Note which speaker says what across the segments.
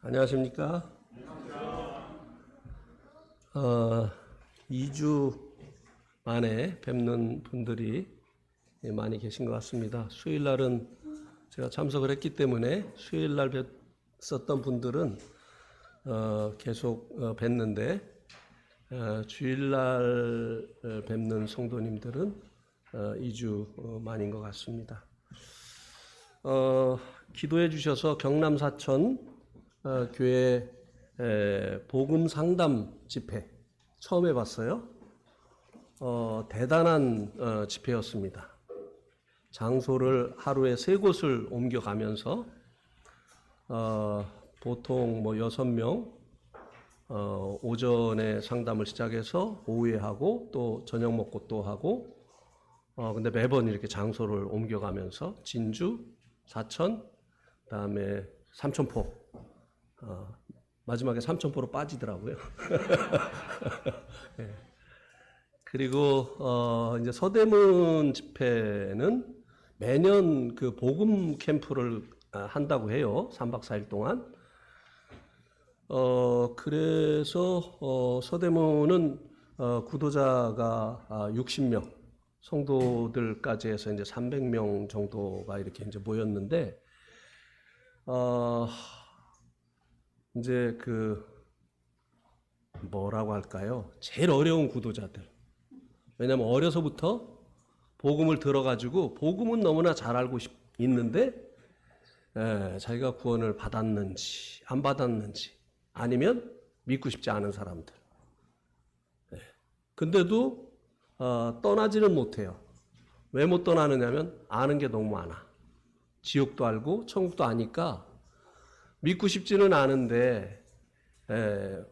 Speaker 1: 안녕하십니까? 2주 만에 뵙는 분들이 많이 계신 것 같습니다. 수요일 날은 제가 참석을 했기 때문에 수요일 날 뵀었던 분들은 계속 뵀는데 주일 날 뵙는 성도님들은 2주 만인 것 같습니다. 기도해 주셔서 경남 사천 교회 복음 상담 집회 처음 해봤어요. 대단한 집회였습니다. 장소를 하루에 3곳을 옮겨가면서 보통 6명 오전에 상담을 시작해서 오후에 하고 또 저녁 먹고 또 하고 근데 매번 이렇게 장소를 옮겨가면서 진주, 사천, 그다음에 삼천포 마지막에 삼천포로 빠지더라고요. 네. 그리고 이제 서대문 집회는 매년 그 복음 캠프를 한다고 해요. 3박 4일 동안. 그래서 서대문은 구도자가 60명, 성도들까지 해서 이제 300명 정도가 이렇게 이제 모였는데 이제 그 뭐라고 할까요? 제일 어려운 구도자들. 왜냐하면 어려서부터 복음을 들어가지고 복음은 너무나 잘 알고 있는데 자기가 구원을 받았는지 안 받았는지 아니면 믿고 싶지 않은 사람들. 근데도 떠나지는 못해요. 왜 못 떠나느냐면 아는 게 너무 많아. 지옥도 알고 천국도 아니까 믿고 싶지는 않은데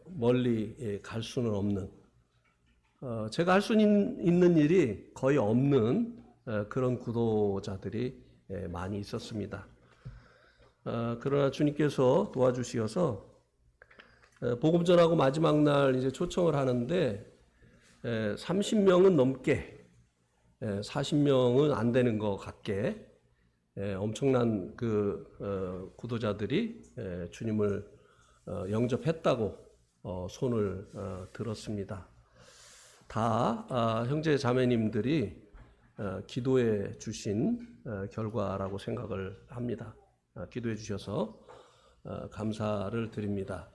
Speaker 1: 멀리 갈 수는 없는, 제가 할 수 있는 일이 거의 없는 그런 구도자들이 많이 있었습니다. 그러나 주님께서 도와주시어서 복음 전하고 마지막 날 이제 초청을 하는데 30명은 넘게 40명은 안 되는 것 같게 엄청난 그 구도자들이 주님을 영접했다고 손을 들었습니다. 다 형제 자매님들이 기도해 주신 결과라고 생각을 합니다. 기도해 주셔서 감사를 드립니다.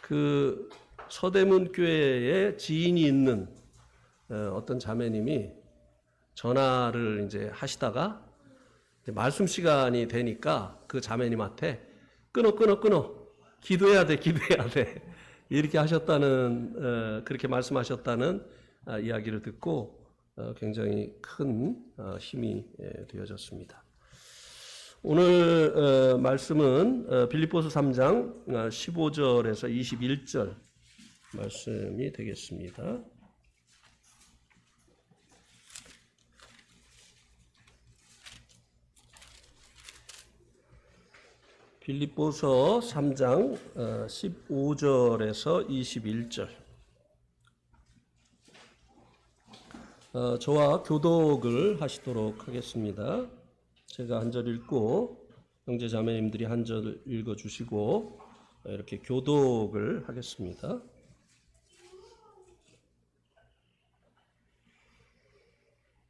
Speaker 1: 그 서대문 교회에 지인이 있는 어떤 자매님이 전화를 이제 하시다가 말씀 시간이 되니까 그 자매님한테 끊어 기도해야 돼 이렇게 하셨다는, 그렇게 말씀하셨다는 이야기를 듣고 굉장히 큰 힘이 되어졌습니다. 오늘 말씀은 빌립보서 3장 15절에서 21절 말씀이 되겠습니다. 빌립보서 3장 15절에서 21절. 저와 교독을 하시도록 하겠습니다. 제가 한 절 읽고 형제 자매님들이 한 절 읽어주시고 이렇게 교독을 하겠습니다.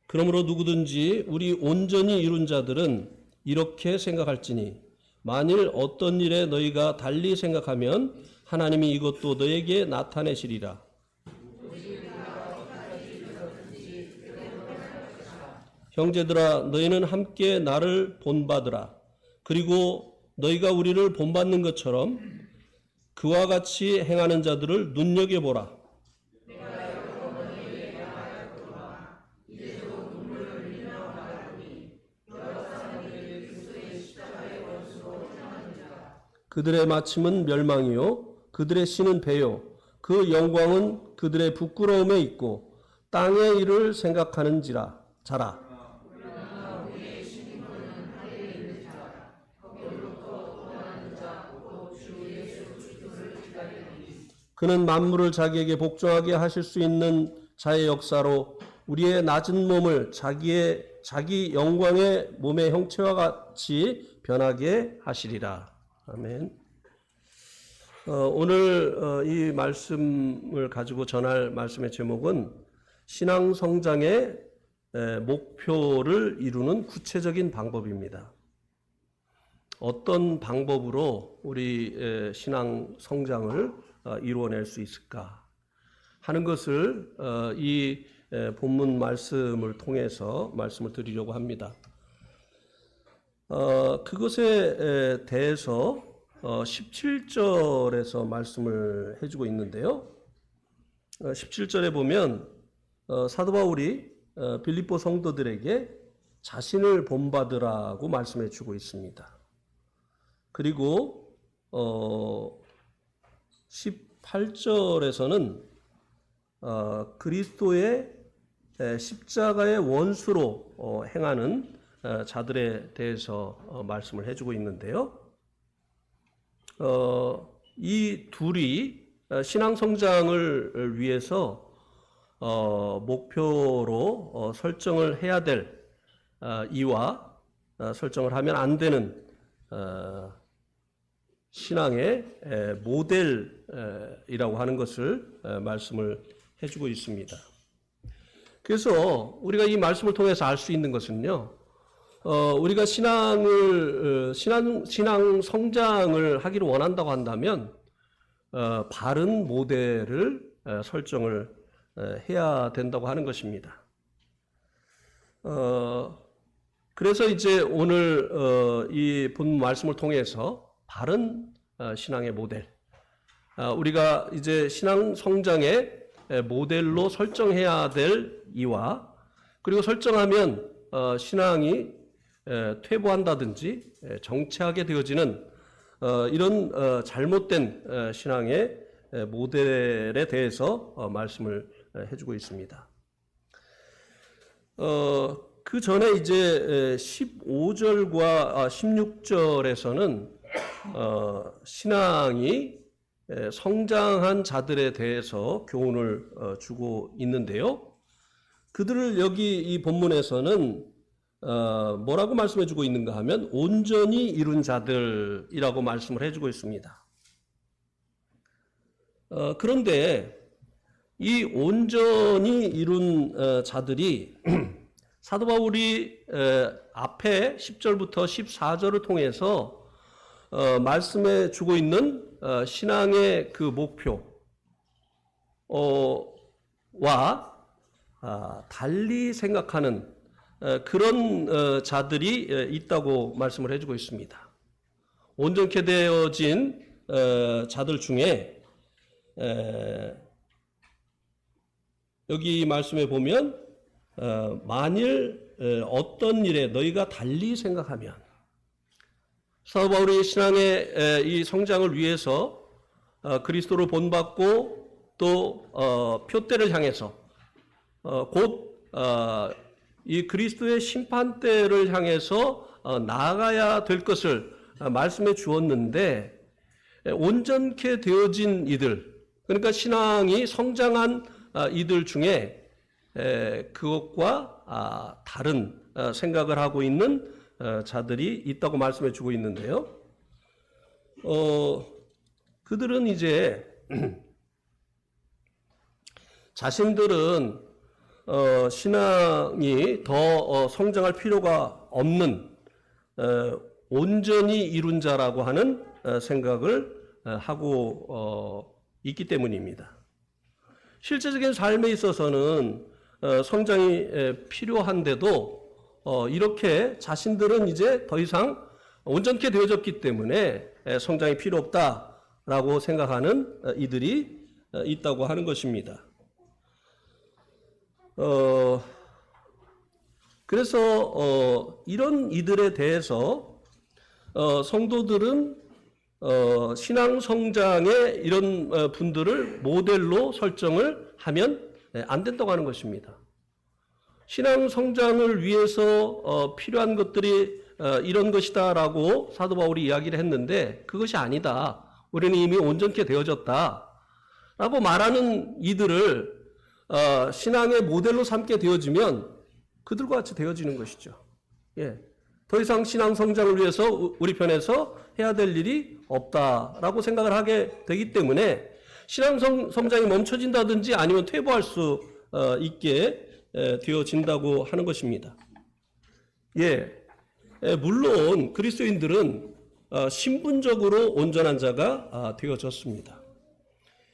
Speaker 1: 그러므로 누구든지 우리 온전히 이룬 자들은 이렇게 생각할지니 만일 어떤 일에 너희가 달리 생각하면 하나님이 이것도 너에게 나타내시리라. 형제들아, 너희는 함께 나를 본받으라. 그리고 너희가 우리를 본받는 것처럼 그와 같이 행하는 자들을 눈여겨보라. 그들의 마침은 멸망이요 그들의 신은 배요 그 영광은 그들의 부끄러움에 있고 땅의 일을 생각하는지라 자라. 그는 만물을 자기에게 복종하게 하실 수 있는 자의 역사로 우리의 낮은 몸을 자기의 자기 영광의 몸의 형체와 같이 변하게 하시리라. 아멘. 오늘 이 말씀을 가지고 전할 말씀의 제목은 신앙 성장의 목표를 이루는 구체적인 방법입니다. 어떤 방법으로 우리 신앙 성장을 이루어낼 수 있을까 하는 것을 이 본문 말씀을 통해서 말씀을 드리려고 합니다. 그것에 대해서 17절에서 말씀을 해주고 있는데요. 17절에 보면 사도 바울이 빌립보 성도들에게 자신을 본받으라고 말씀해 주고 있습니다. 그리고 18절에서는 그리스도의 십자가의 원수로 행하는 자들에 대해서 말씀을 해주고 있는데요. 이 둘이 신앙 성장을 위해서 목표로 설정을 해야 될 이와 설정을 하면 안 되는 신앙의 모델이라고 하는 것을 말씀을 해주고 있습니다. 그래서 우리가 이 말씀을 통해서 알 수 있는 것은요, 우리가 신앙 성장을 하기를 원한다고 한다면 바른 모델을 설정을 해야 된다고 하는 것입니다. 그래서 이제 오늘 이 본 말씀을 통해서 바른 신앙의 모델, 우리가 이제 신앙 성장의 모델로 설정해야 될 이와, 그리고 설정하면 신앙이 퇴보한다든지 정체하게 되어지는 이런 잘못된 신앙의 모델에 대해서 말씀을 해주고 있습니다. 그 전에 이제 15절과 16절에서는 신앙이 성장한 자들에 대해서 교훈을 주고 있는데요. 그들을 여기 이 본문에서는 뭐라고 말씀해 주고 있는가 하면 온전히 이룬 자들이라고 말씀을 해주고 있습니다. 그런데 이 온전히 이룬 자들이 사도 바울이 앞에 10절부터 14절을 통해서 말씀해 주고 있는 신앙의 그 목표와 달리 생각하는 그런 자들이 있다고 말씀을 해주고 있습니다. 온전케 되어진 자들 중에 여기 말씀에 보면 만일 어떤 일에 너희가 달리 생각하면, 사도 바울이 신앙의 이 성장을 위해서 그리스도를 본받고 또 표대를 향해서 곧 이 그리스도의 심판대를 향해서 나아가야 될 것을 말씀해 주었는데, 온전케 되어진 이들, 그러니까 신앙이 성장한 이들 중에 그것과 다른 생각을 하고 있는 자들이 있다고 말씀해 주고 있는데요. 그들은 이제 자신들은 신앙이 더 성장할 필요가 없는 온전히 이룬 자라고 하는 생각을 하고 있기 때문입니다. 실제적인 삶에 있어서는 성장이 필요한데도 이렇게 자신들은 이제 더 이상 온전케 되어졌기 때문에 성장이 필요 없다라고 생각하는 이들이 있다고 하는 것입니다. 그래서 이런 이들에 대해서 성도들은 신앙 성장의 이런 분들을 모델로 설정을 하면 안 된다고 하는 것입니다. 신앙 성장을 위해서 필요한 것들이 이런 것이다라고 사도 바울이 이야기를 했는데 그것이 아니다. 우리는 이미 온전케 되어졌다라고 말하는 이들을 신앙의 모델로 삼게 되어지면 그들과 같이 되어지는 것이죠. 예. 더 이상 신앙 성장을 위해서 우리 편에서 해야 될 일이 없다라고 생각을 하게 되기 때문에 신앙 성장이 멈춰진다든지 아니면 퇴보할 수 있게 되어진다고 하는 것입니다. 예. 물론 그리스도인들은 신분적으로 온전한 자가 되어졌습니다.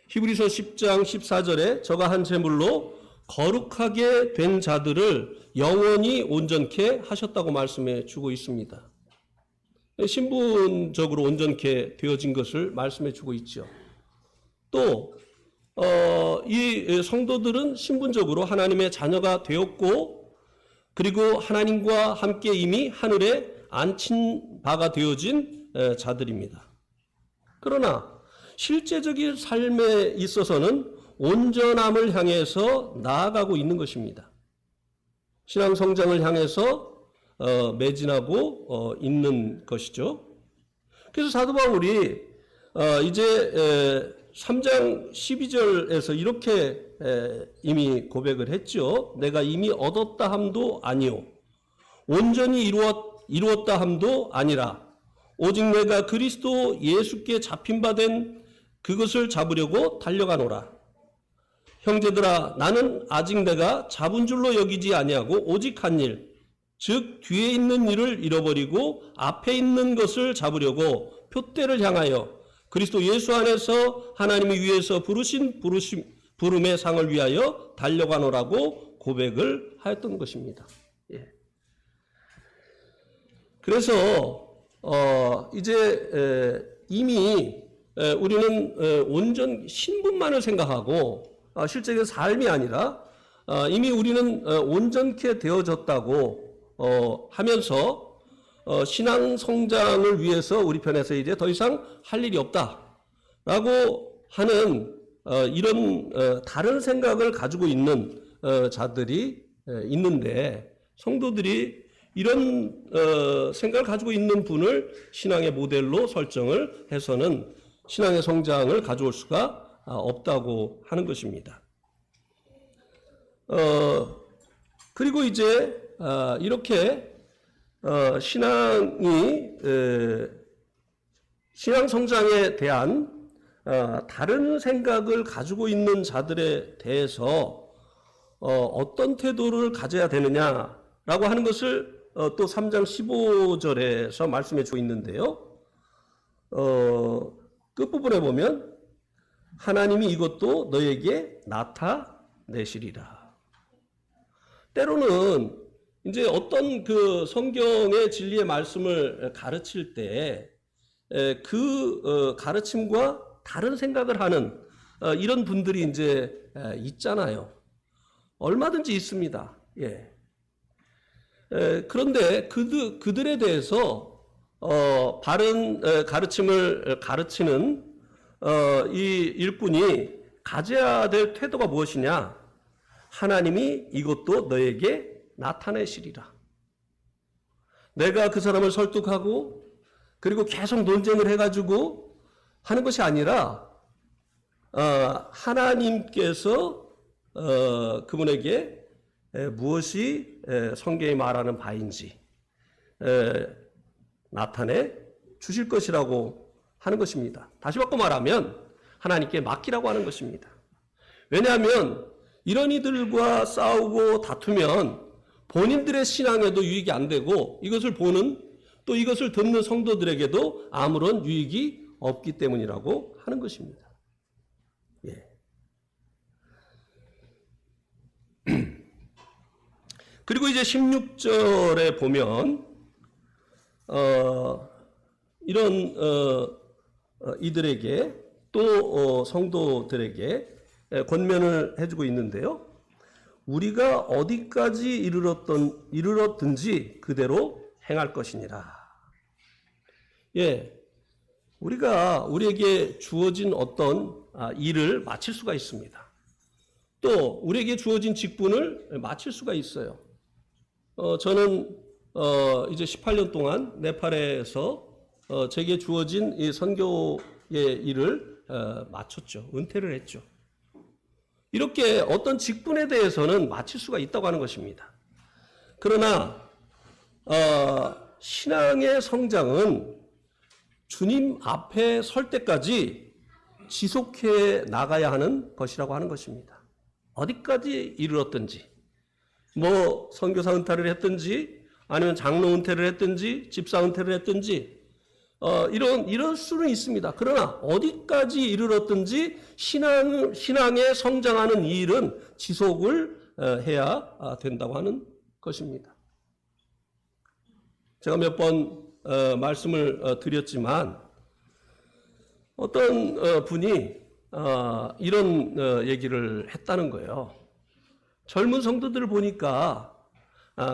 Speaker 1: 히브리서 10장 14절에 저가 한 제물로 거룩하게 된 자들을 영원히 온전케 하셨다고 말씀해 주고 있습니다. 신분적으로 온전케 되어진 것을 말씀해 주고 있죠. 또 이 성도들은 신분적으로 하나님의 자녀가 되었고 그리고 하나님과 함께 이미 하늘에 앉힌 바가 되어진 자들입니다. 그러나 실제적인 삶에 있어서는 온전함을 향해서 나아가고 있는 것입니다. 신앙 성장을 향해서 매진하고 있는 것이죠. 그래서 사도 바울이 이제 3장 12절에서 이렇게 이미 고백을 했죠. 내가 이미 얻었다 함도 아니요 온전히 이루었다 함도 아니라 오직 내가 그리스도 예수께 잡힌 바 된 그것을 잡으려고 달려가노라. 형제들아 나는 아직 내가 잡은 줄로 여기지 아니하고 오직 한 일, 즉 뒤에 있는 일을 잃어버리고 앞에 있는 것을 잡으려고 표대를 향하여 그리스도 예수 안에서 하나님이 위에서 부르신 부름의 상을 위하여 달려가노라고 고백을 하였던 것입니다. 예. 그래서 이제 이미 우리는 온전 신분만을 생각하고 실제의 삶이 아니라 이미 우리는 온전케 되어졌다고 하면서 신앙 성장을 위해서 우리 편에서 이제 더 이상 할 일이 없다라고 하는 이런 다른 생각을 가지고 있는 자들이 있는데 성도들이 이런 생각을 가지고 있는 분을 신앙의 모델로 설정을 해서는 신앙의 성장을 가져올 수가 없다고 하는 것입니다. 그리고 이제 이렇게 신앙 성장에 대한 다른 생각을 가지고 있는 자들에 대해서 어떤 태도를 가져야 되느냐라고 하는 것을 또 3장 15절에서 말씀해 주고 있는데요. 끝부분에 보면 하나님이 이것도 너에게 나타내시리라. 때로는 이제 어떤 그 성경의 진리의 말씀을 가르칠 때 그 가르침과 다른 생각을 하는 이런 분들이 이제 있잖아요. 얼마든지 있습니다. 예. 그런데 그들에 대해서 바른 가르침을 가르치는 이 일꾼이 가져야 될 태도가 무엇이냐? 하나님이 이것도 너에게 나타내시리라. 내가 그 사람을 설득하고 그리고 계속 논쟁을 해가지고 하는 것이 아니라 하나님께서 그분에게 무엇이 성경이 말하는 바인지 나타내 주실 것이라고 하는 것입니다. 다시 바꿔 말하면 하나님께 맡기라고 하는 것입니다. 왜냐하면 이런 이들과 싸우고 다투면 본인들의 신앙에도 유익이 안 되고 이것을 보는 또 이것을 듣는 성도들에게도 아무런 유익이 없기 때문이라고 하는 것입니다. 예. 그리고 이제 16절에 보면 이런 이들에게 또 성도들에게 권면을 해주고 있는데요. 우리가 어디까지 이르렀든지 그대로 행할 것이니라. 예, 우리에게 주어진 어떤 일을 마칠 수가 있습니다. 또 우리에게 주어진 직분을 마칠 수가 있어요. 저는 이제 18년 동안 네팔에서 제게 주어진 이 선교의 일을 마쳤죠. 은퇴를 했죠. 이렇게 어떤 직분에 대해서는 마칠 수가 있다고 하는 것입니다. 그러나 신앙의 성장은 주님 앞에 설 때까지 지속해 나가야 하는 것이라고 하는 것입니다. 어디까지 이르렀든지, 뭐 선교사 은퇴를 했든지, 아니면 장로 은퇴를 했든지, 집사 은퇴를 했든지, 이럴 수는 있습니다. 그러나 어디까지 이르렀든지 신앙에 성장하는 이 일은 지속을 해야 된다고 하는 것입니다. 제가 몇 번 말씀을 드렸지만 어떤 분이 이런 얘기를 했다는 거예요. 젊은 성도들을 보니까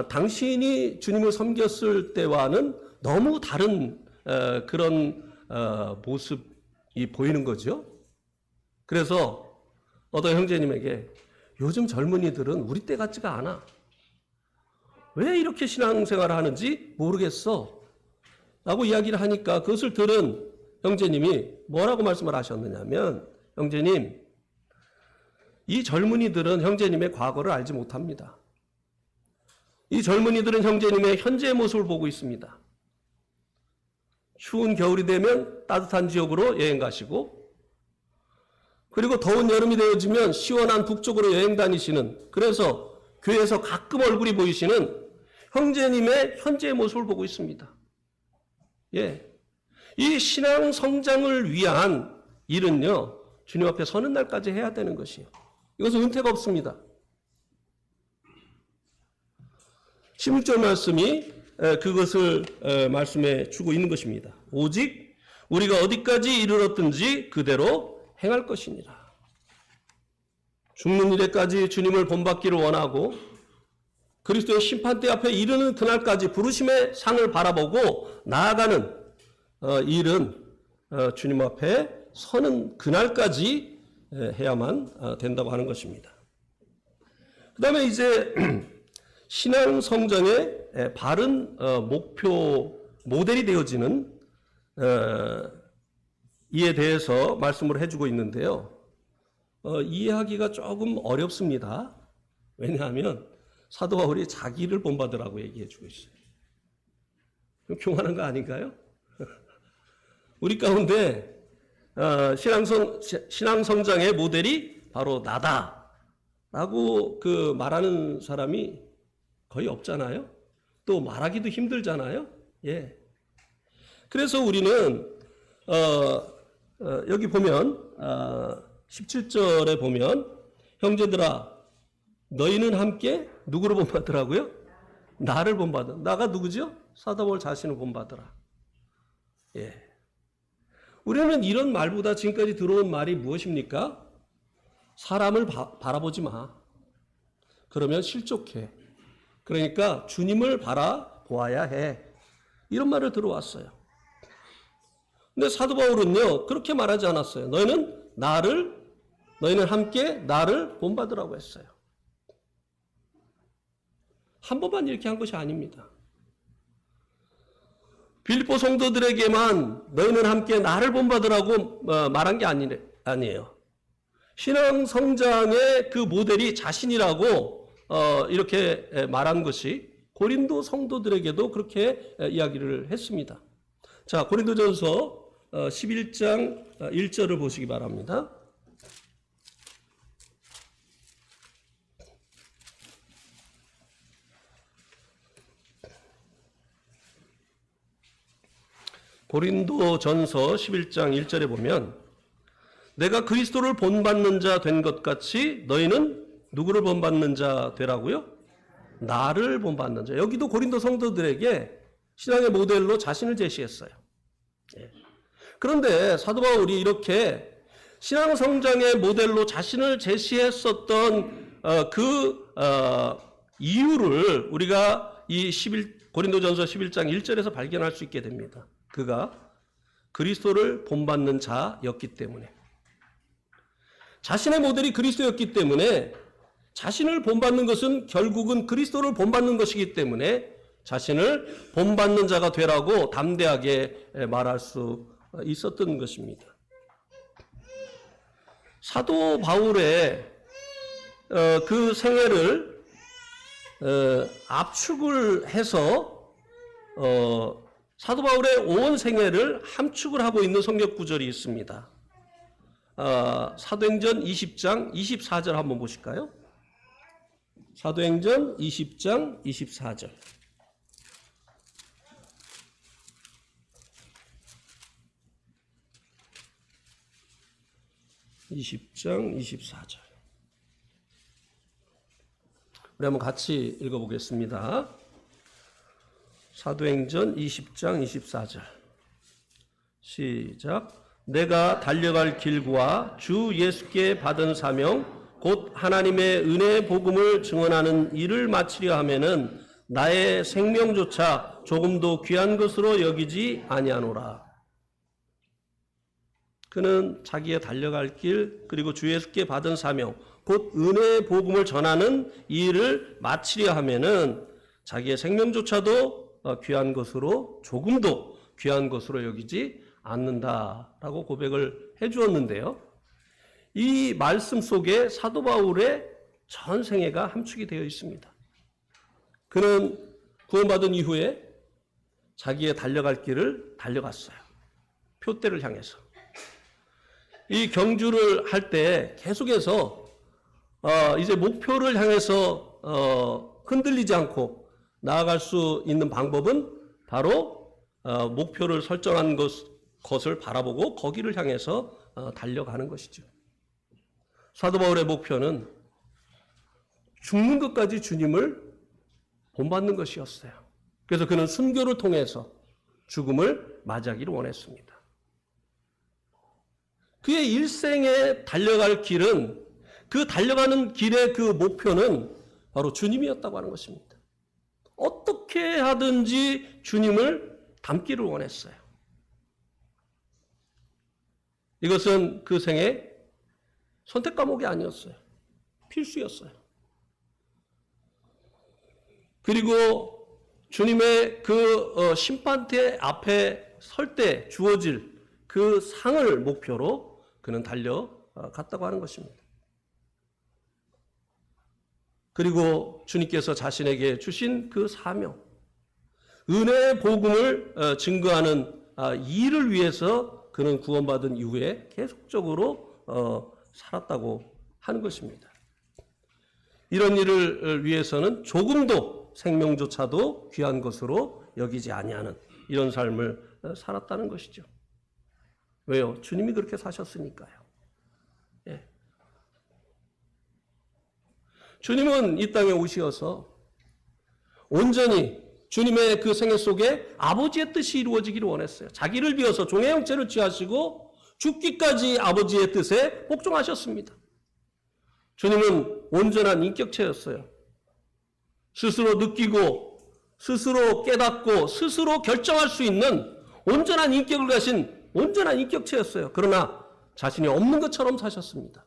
Speaker 1: 당신이 주님을 섬겼을 때와는 너무 다른 그런 모습이 보이는 거죠. 그래서 어떤 형제님에게 요즘 젊은이들은 우리 때 같지가 않아. 왜 이렇게 신앙생활을 하는지 모르겠어. 라고 이야기를 하니까 그것을 들은 형제님이 뭐라고 말씀을 하셨느냐면, 형제님, 이 젊은이들은 형제님의 과거를 알지 못합니다. 이 젊은이들은 형제님의 현재의 모습을 보고 있습니다. 추운 겨울이 되면 따뜻한 지역으로 여행 가시고, 그리고 더운 여름이 되어지면 시원한 북쪽으로 여행 다니시는, 그래서 교회에서 가끔 얼굴이 보이시는 형제님의 현재의 모습을 보고 있습니다. 예. 이 신앙 성장을 위한 일은요, 주님 앞에 서는 날까지 해야 되는 것이에요. 이것은 은퇴가 없습니다. 16절 말씀이 그것을 말씀해 주고 있는 것입니다. 오직 우리가 어디까지 이르렀든지 그대로 행할 것이니라. 죽는 일에까지 주님을 본받기를 원하고 그리스도의 심판대 앞에 이르는 그날까지 부르심의 상을 바라보고 나아가는 일은 주님 앞에 서는 그날까지 해야만 된다고 하는 것입니다. 그 다음에 이제 신앙 성장의 바른 목표, 모델이 되어지는 이에 대해서 말씀을 해주고 있는데요. 이해하기가 조금 어렵습니다. 왜냐하면 사도 바울이 자기를 본받으라고 얘기해주고 있어요. 교만한 거 아닌가요? 우리 가운데 신앙 성장의 모델이 바로 나다라고 말하는 사람이 거의 없잖아요. 또 말하기도 힘들잖아요. 예. 그래서 우리는 여기 보면 17절에 보면 형제들아 너희는 함께 누구를 본받으라고요? 나를 본받아. 나가 누구죠? 사도 바울 자신을 본받으라. 예. 우리는 이런 말보다 지금까지 들어온 말이 무엇입니까? 사람을 바라보지 마. 그러면 실족해. 그러니까 주님을 바라보아야 해. 이런 말을 들어왔어요. 근데 사도 바울은요, 그렇게 말하지 않았어요. 너희는 함께 나를 본받으라고 했어요. 한 번만 이렇게 한 것이 아닙니다. 빌립보 성도들에게만 너희는 함께 나를 본받으라고 말한 게 아니에요. 신앙 성장의 그 모델이 자신이라고 이렇게 말한 것이 고린도 성도들에게도 그렇게 이야기를 했습니다. 자, 고린도전서 11장 1절을 보시기 바랍니다. 고린도전서 11장 1절에 보면 내가 그리스도를 본받는 자 된 것 같이 너희는 누구를 본받는 자 되라고요? 나를 본받는 자. 여기도 고린도 성도들에게 신앙의 모델로 자신을 제시했어요. 예. 그런데 사도 바울이 이렇게 신앙 성장의 모델로 자신을 제시했었던 이유를 우리가 이 고린도전서 11장 1절에서 발견할 수 있게 됩니다. 그가 그리스도를 본받는 자였기 때문에, 자신의 모델이 그리스도였기 때문에 자신을 본받는 것은 결국은 그리스도를 본받는 것이기 때문에 자신을 본받는 자가 되라고 담대하게 말할 수 있었던 것입니다. 사도 바울의 그 생애를 압축을 해서 사도 바울의 온 생애를 함축을 하고 있는 성경 구절이 있습니다. 사도행전 20장 24절 한번 보실까요? 사도행전 20장 24절. 20장 24절. 우리 한번 같이 읽어보겠습니다. 사도행전 20장 24절. 시작. 내가 달려갈 길과 주 예수께 받은 사명 곧 하나님의 은혜의 복음을 증언하는 일을 마치려 하면은 나의 생명조차 조금도 귀한 것으로 여기지 아니하노라. 그는 자기의 달려갈 길 그리고 주 예수께 받은 사명 곧 은혜의 복음을 전하는 이 일을 마치려 하면은 자기의 생명조차도 귀한 것으로 조금도 귀한 것으로 여기지 않는다라고 고백을 해 주었는데요. 이 말씀 속에 사도 바울의 전 생애가 함축이 되어 있습니다. 그는 구원받은 이후에 자기의 달려갈 길을 달려갔어요. 표대를 향해서. 이 경주를 할 때 계속해서 이제 목표를 향해서 흔들리지 않고 나아갈 수 있는 방법은 바로 목표를 설정한 것을 바라보고 거기를 향해서 달려가는 것이죠. 사도 바울의 목표는 죽는 것까지 주님을 본받는 것이었어요. 그래서 그는 순교를 통해서 죽음을 맞이하기를 원했습니다. 그의 일생에 달려갈 길은 그 달려가는 길의 그 목표는 바로 주님이었다고 하는 것입니다. 어떻게 하든지 주님을 닮기를 원했어요. 이것은 그 생의 선택 과목이 아니었어요. 필수였어요. 그리고 주님의 그 심판대 앞에 설 때 주어질 그 상을 목표로 그는 달려갔다고 하는 것입니다. 그리고 주님께서 자신에게 주신 그 사명, 은혜의 복음을 증거하는 일을 위해서 그는 구원받은 이후에 계속적으로 살았다고 하는 것입니다. 이런 일을 위해서는 조금도 생명조차도 귀한 것으로 여기지 아니하는 이런 삶을 살았다는 것이죠. 왜요? 주님이 그렇게 사셨으니까요. 예. 주님은 이 땅에 오셔서 온전히 주님의 그 생애 속에 아버지의 뜻이 이루어지기를 원했어요. 자기를 비워서 종의 형체를 취하시고 죽기까지 아버지의 뜻에 복종하셨습니다. 주님은 온전한 인격체였어요. 스스로 느끼고 스스로 깨닫고 스스로 결정할 수 있는 온전한 인격을 가신 온전한 인격체였어요. 그러나 자신이 없는 것처럼 사셨습니다.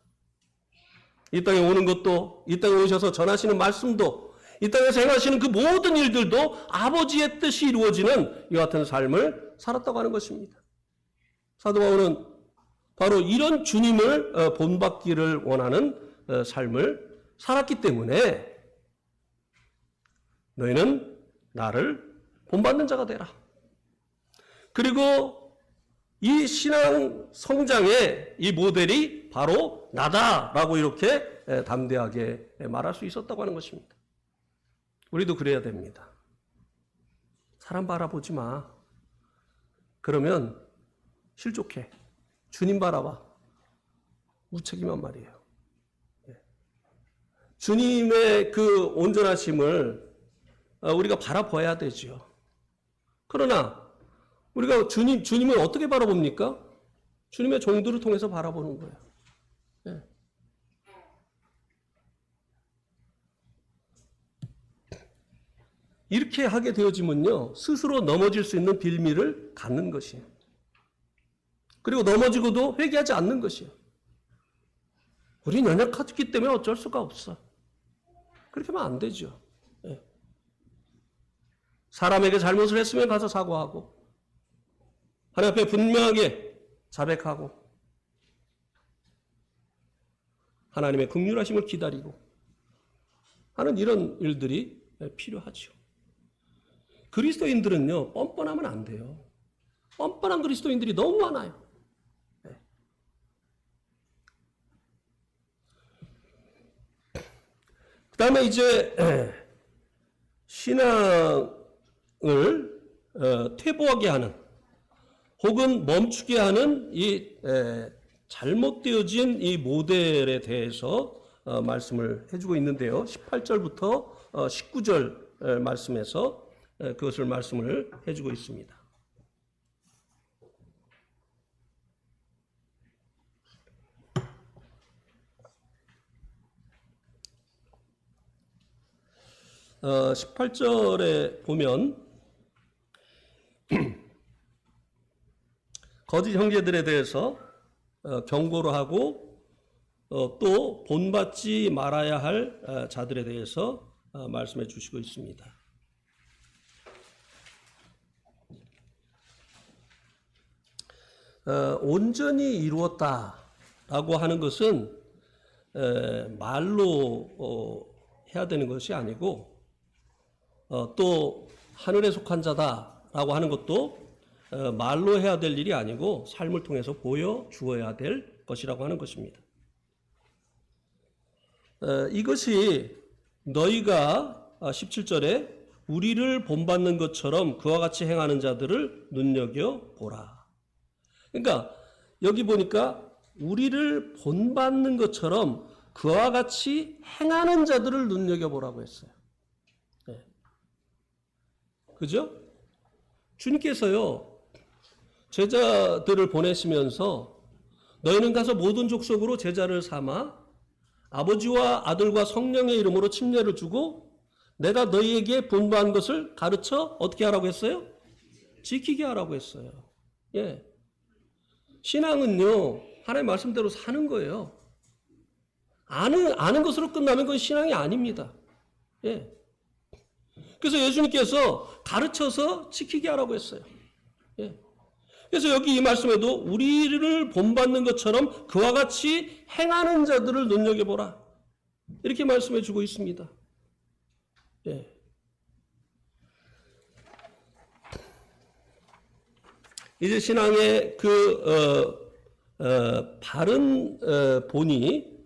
Speaker 1: 이 땅에 오는 것도, 이 땅에 오셔서 전하시는 말씀도, 이 땅에서 행하시는 그 모든 일들도 아버지의 뜻이 이루어지는 이 같은 삶을 살았다고 하는 것입니다. 사도 바울은 바로 이런 주님을 본받기를 원하는 삶을 살았기 때문에 너희는 나를 본받는 자가 되라. 그리고 이 신앙 성장의 이 모델이 바로 나다라고 이렇게 담대하게 말할 수 있었다고 하는 것입니다. 우리도 그래야 됩니다. 사람 바라보지 마. 그러면 실족해. 주님 바라봐. 무책임한 말이에요. 주님의 그 온전하심을 우리가 바라봐야 되죠. 그러나 우리가 주님을 어떻게 바라봅니까? 주님의 종들을 통해서 바라보는 거예요. 네. 이렇게 하게 되어지면요, 스스로 넘어질 수 있는 빌미를 갖는 것이에요. 그리고 넘어지고도 회개하지 않는 것이에요. 우리는 연약하기 때문에 어쩔 수가 없어. 그렇게 하면 안 되죠. 네. 사람에게 잘못을 했으면 가서 사과하고 하나님 앞에 분명하게 자백하고 하나님의 긍휼하심을 기다리고 하는 이런 일들이 필요하죠. 그리스도인들은요, 뻔뻔하면 안 돼요. 뻔뻔한 그리스도인들이 너무 많아요. 그 다음에 이제 신앙을 퇴보하게 하는 혹은 멈추게 하는 이 잘못되어진 이 모델에 대해서 말씀을 해주고 있는데요. 18절부터 19절 말씀에서 그것을 말씀을 해주고 있습니다. 어, 18절에 보면 거짓 형제들에 대해서 경고를 하고 또 본받지 말아야 할 자들에 대해서 말씀해 주시고 있습니다. 온전히 이루었다라고 하는 것은 말로 해야 되는 것이 아니고 또 하늘에 속한 자다라고 하는 것도 말로 해야 될 일이 아니고 삶을 통해서 보여주어야 될 것이라고 하는 것입니다. 이것이 너희가 17절에 우리를 본받는 것처럼 그와 같이 행하는 자들을 눈여겨보라. 그러니까 여기 보니까 우리를 본받는 것처럼 그와 같이 행하는 자들을 눈여겨보라고 했어요. 네. 그죠? 주님께서요, 제자들을 보내시면서 너희는 가서 모든 족속으로 제자를 삼아 아버지와 아들과 성령의 이름으로 침례를 주고 내가 너희에게 분부한 것을 가르쳐 어떻게 하라고 했어요? 지키게 하라고 했어요. 예. 신앙은요, 하나님의 말씀대로 사는 거예요. 아는 것으로 끝나면 그건 신앙이 아닙니다. 예. 그래서 예수님께서 가르쳐서 지키게 하라고 했어요. 예. 그래서 여기 이 말씀에도 우리를 본받는 것처럼 그와 같이 행하는 자들을 눈여겨보라. 이렇게 말씀해 주고 있습니다. 예. 이제 신앙의 바른 본이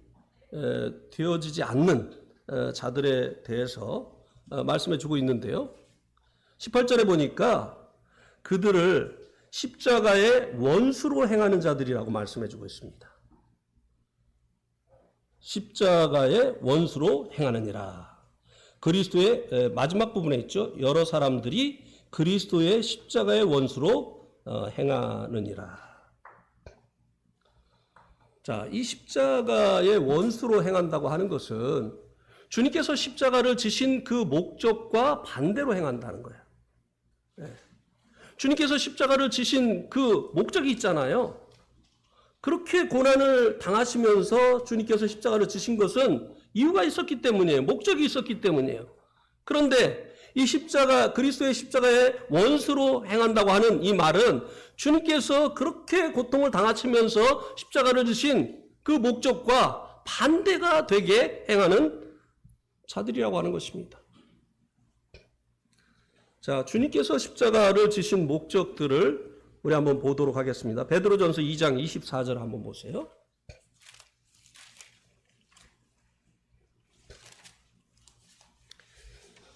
Speaker 1: 되어지지 않는 자들에 대해서 말씀해 주고 있는데요. 18절에 보니까 그들을 십자가의 원수로 행하는 자들이라고 말씀해 주고 있습니다. 십자가의 원수로 행하느니라. 그리스도의 마지막 부분에 있죠. 여러 사람들이 그리스도의 십자가의 원수로 행하느니라. 자, 이 십자가의 원수로 행한다고 하는 것은 주님께서 십자가를 지신 그 목적과 반대로 행한다는 거예요. 네. 주님께서 십자가를 지신 그 목적이 있잖아요. 그렇게 고난을 당하시면서 주님께서 십자가를 지신 것은 이유가 있었기 때문이에요. 목적이 있었기 때문이에요. 그런데 이 십자가, 그리스도의 십자가의 원수로 행한다고 하는 이 말은 주님께서 그렇게 고통을 당하시면서 십자가를 지신 그 목적과 반대가 되게 행하는 자들이라고 하는 것입니다. 자, 주님께서 십자가를 지신 목적들을 우리 한번 보도록 하겠습니다. 베드로전서 2장 24절 한번 보세요.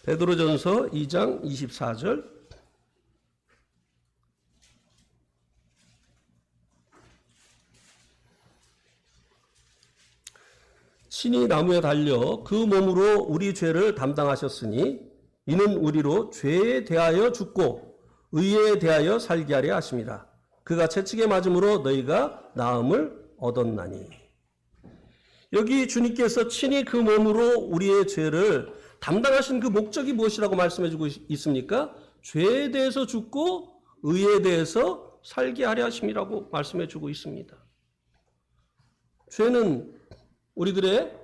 Speaker 1: 베드로전서 2장 24절. 친히 나무에 달려 그 몸으로 우리 죄를 담당하셨으니 이는 우리로 죄에 대하여 죽고 의에 대하여 살게 하려 하심이라. 그가 채찍에 맞음으로 너희가 나음을 얻었나니. 여기 주님께서 친히 그 몸으로 우리의 죄를 담당하신 그 목적이 무엇이라고 말씀해주고 있습니까? 죄에 대해서 죽고 의에 대해서 살게 하려 하심이라고 말씀해주고 있습니다. 죄는 우리들의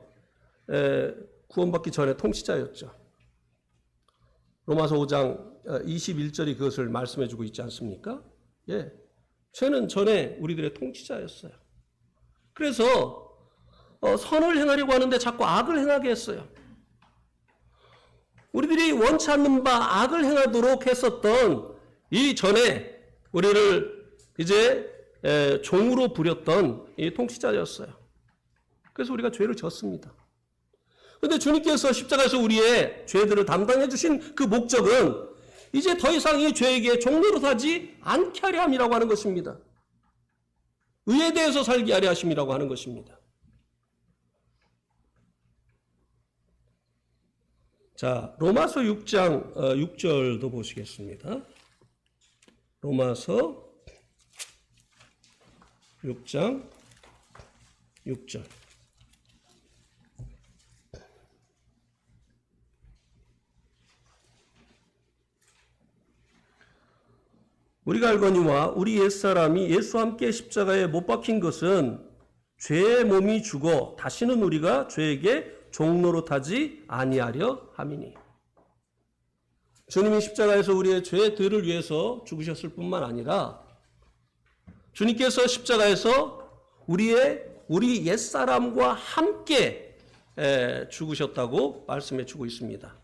Speaker 1: 구원받기 전에 통치자였죠. 로마서 5장 21절이 그것을 말씀해주고 있지 않습니까? 예, 죄는 전에 우리들의 통치자였어요. 그래서 선을 행하려고 하는데 자꾸 악을 행하게 했어요. 우리들이 원치 않는 바 악을 행하도록 했었던 이 전에 우리를 이제 종으로 부렸던 이 통치자였어요. 그래서 우리가 죄를 졌습니다. 그런데 주님께서 십자가에서 우리의 죄들을 담당해 주신 그 목적은 이제 더 이상 이 죄에게 종노릇하지 않게 하려 함이라고 하는 것입니다. 의에 대해서 살게 하려 하심이라고 하는 것입니다. 자, 로마서 6장 6절도 보시겠습니다. 로마서 6장 6절. 우리가 알거니와 우리 옛사람이 예수와 함께 십자가에 못 박힌 것은 죄의 몸이 죽어 다시는 우리가 죄에게 종노릇하지 아니하려 함이니. 주님이 십자가에서 우리의 죄들을 위해서 죽으셨을 뿐만 아니라 주님께서 십자가에서 우리 옛사람과 함께 죽으셨다고 말씀해 주고 있습니다.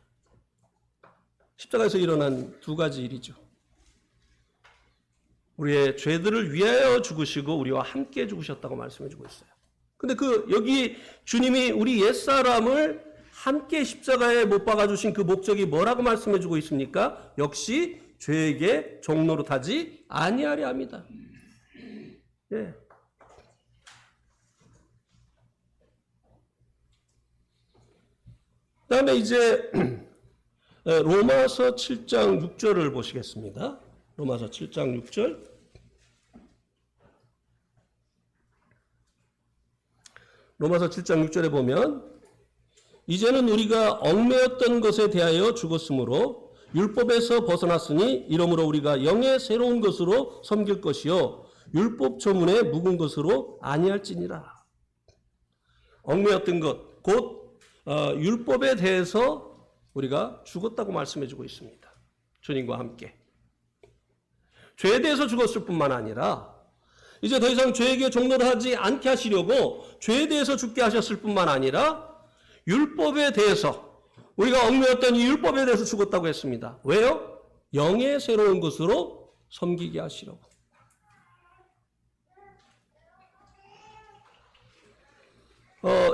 Speaker 1: 십자가에서 일어난 두 가지 일이죠. 우리의 죄들을 위하여 죽으시고 우리와 함께 죽으셨다고 말씀해 주고 있어요. 근데 여기 주님이 우리 옛사람을 함께 십자가에 못 박아 주신 그 목적이 뭐라고 말씀해 주고 있습니까? 역시 죄에게 종노릇하지 아니하려 합니다. 예. 그다음에 이제 로마서 7장 6절을 보시겠습니다. 로마서 7장 6절. 로마서 7장 6절에 보면 이제는 우리가 얽매였던 것에 대하여 죽었으므로 율법에서 벗어났으니 이러므로 우리가 영의 새로운 것으로 섬길 것이요 율법 조문에 묵은 것으로 아니할지니라. 얽매였던 것, 곧 율법에 대해서 우리가 죽었다고 말씀해 주고 있습니다. 주님과 함께. 죄에 대해서 죽었을 뿐만 아니라 이제 더 이상 죄에게 종노릇하지 않게 하시려고 죄에 대해서 죽게 하셨을 뿐만 아니라 율법에 대해서 우리가 얽매였던 이 율법에 대해서 죽었다고 했습니다. 왜요? 영의 새로운 것으로 섬기게 하시려고.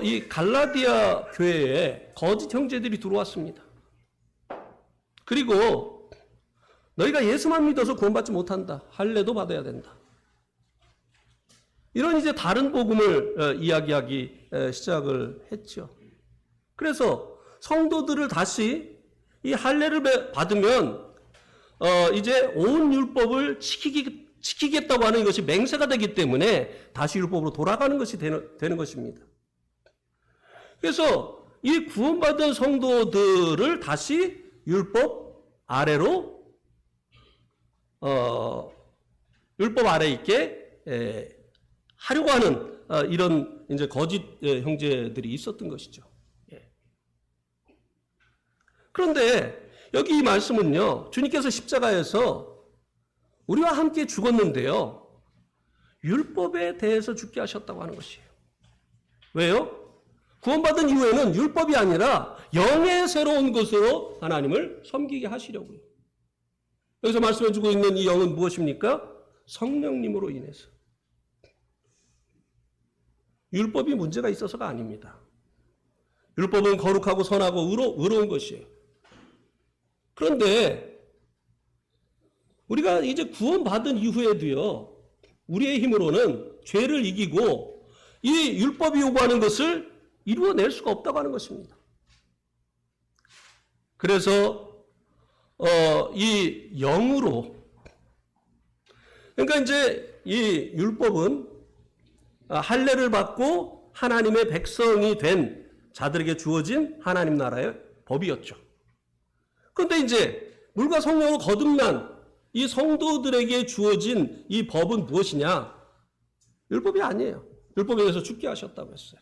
Speaker 1: 이 갈라디아 교회에 거짓 형제들이 들어왔습니다. 그리고 너희가 예수만 믿어서 구원받지 못한다. 할례도 받아야 된다. 이런 이제 다른 복음을 이야기하기 시작을 했죠. 그래서 성도들을 다시 이 할례를 받으면 이제 온 율법을 지키겠다고 하는 것이 맹세가 되기 때문에 다시 율법으로 돌아가는 것이 되는 것입니다. 그래서 이 구원받은 성도들을 다시 율법 아래로 율법 아래 있게 하려고 하는 이런 이제 거짓 형제들이 있었던 것이죠. 그런데 여기 이 말씀은요, 주님께서 십자가에서 우리와 함께 죽었는데요, 율법에 대해서 죽게 하셨다고 하는 것이에요. 왜요? 구원받은 이후에는 율법이 아니라 영의 새로운 것으로 하나님을 섬기게 하시려고요. 여기서 말씀해 주고 있는 이 영은 무엇입니까? 성령님으로 인해서. 율법이 문제가 있어서가 아닙니다. 율법은 거룩하고 선하고 의로운 것이에요. 그런데 우리가 이제 구원받은 이후에도요, 우리의 힘으로는 죄를 이기고 이 율법이 요구하는 것을 이루어낼 수가 없다고 하는 것입니다. 그래서 이 영으로, 그러니까 이제 이 율법은 할례를 받고 하나님의 백성이 된 자들에게 주어진 하나님 나라의 법이었죠. 그런데 이제 물과 성령으로 거듭난 이 성도들에게 주어진 이 법은 무엇이냐? 율법이 아니에요. 율법에 대해서 죽게 하셨다고 했어요.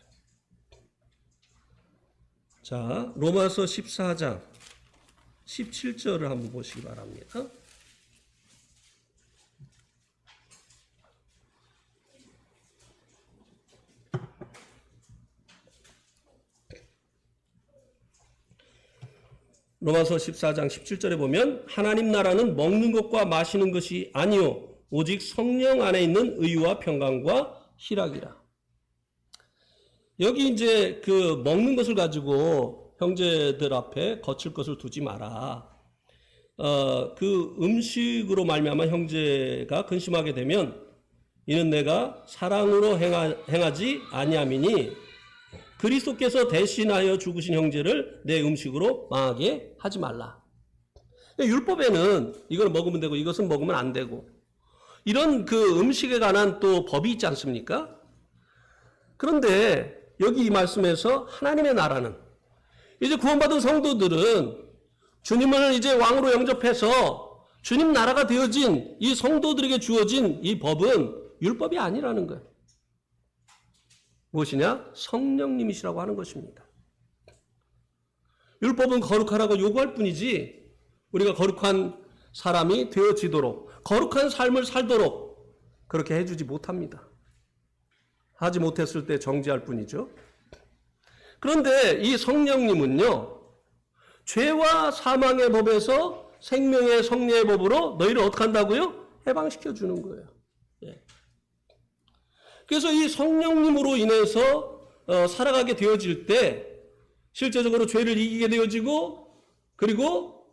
Speaker 1: 자, 로마서 14장 17절을 한번 보시기 바랍니다. 로마서 14장 17절에 보면 하나님 나라는 먹는 것과 마시는 것이 아니요 오직 성령 안에 있는 의와 평강과 희락이라. 여기 이제 그 먹는 것을 가지고 형제들 앞에 거칠 것을 두지 마라. 그 음식으로 말미암아 형제가 근심하게 되면 이는 내가 사랑으로 행하지 아니함이니 그리스도께서 대신하여 죽으신 형제를 내 음식으로 망하게 하지 말라. 율법에는 이걸 먹으면 되고 이것은 먹으면 안 되고 이런 그 음식에 관한 또 법이 있지 않습니까? 그런데 여기 이 말씀에서 하나님의 나라는 이제 구원받은 성도들은 주님을 이제 왕으로 영접해서 주님 나라가 되어진 이 성도들에게 주어진 이 법은 율법이 아니라는 거예요. 무엇이냐? 성령님이시라고 하는 것입니다. 율법은 거룩하라고 요구할 뿐이지 우리가 거룩한 사람이 되어지도록 거룩한 삶을 살도록 그렇게 해주지 못합니다. 하지 못했을 때 정죄할 뿐이죠. 그런데 이 성령님은요. 죄와 사망의 법에서 생명의 성례의 법으로 너희를 어떻게 한다고요? 해방시켜 주는 거예요. 예. 그래서 이 성령님으로 인해서 살아가게 되어질 때 실제적으로 죄를 이기게 되어지고 그리고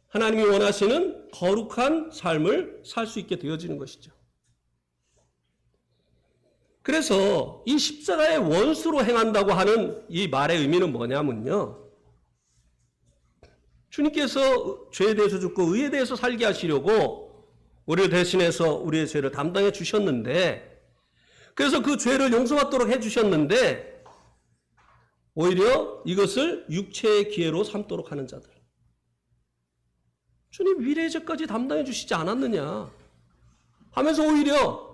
Speaker 1: 하나님이 원하시는 거룩한 삶을 살 수 있게 되어지는 것이죠. 그래서 이 십자가의 원수로 행한다고 하는 이 말의 의미는 뭐냐면요. 주님께서 죄에 대해서 죽고 의에 대해서 살게 하시려고 우리를 대신해서 우리의 죄를 담당해 주셨는데 그래서 그 죄를 용서받도록 해 주셨는데 오히려 이것을 육체의 기회로 삼도록 하는 자들. 주님 미래의 죄까지 담당해 주시지 않았느냐 하면서 오히려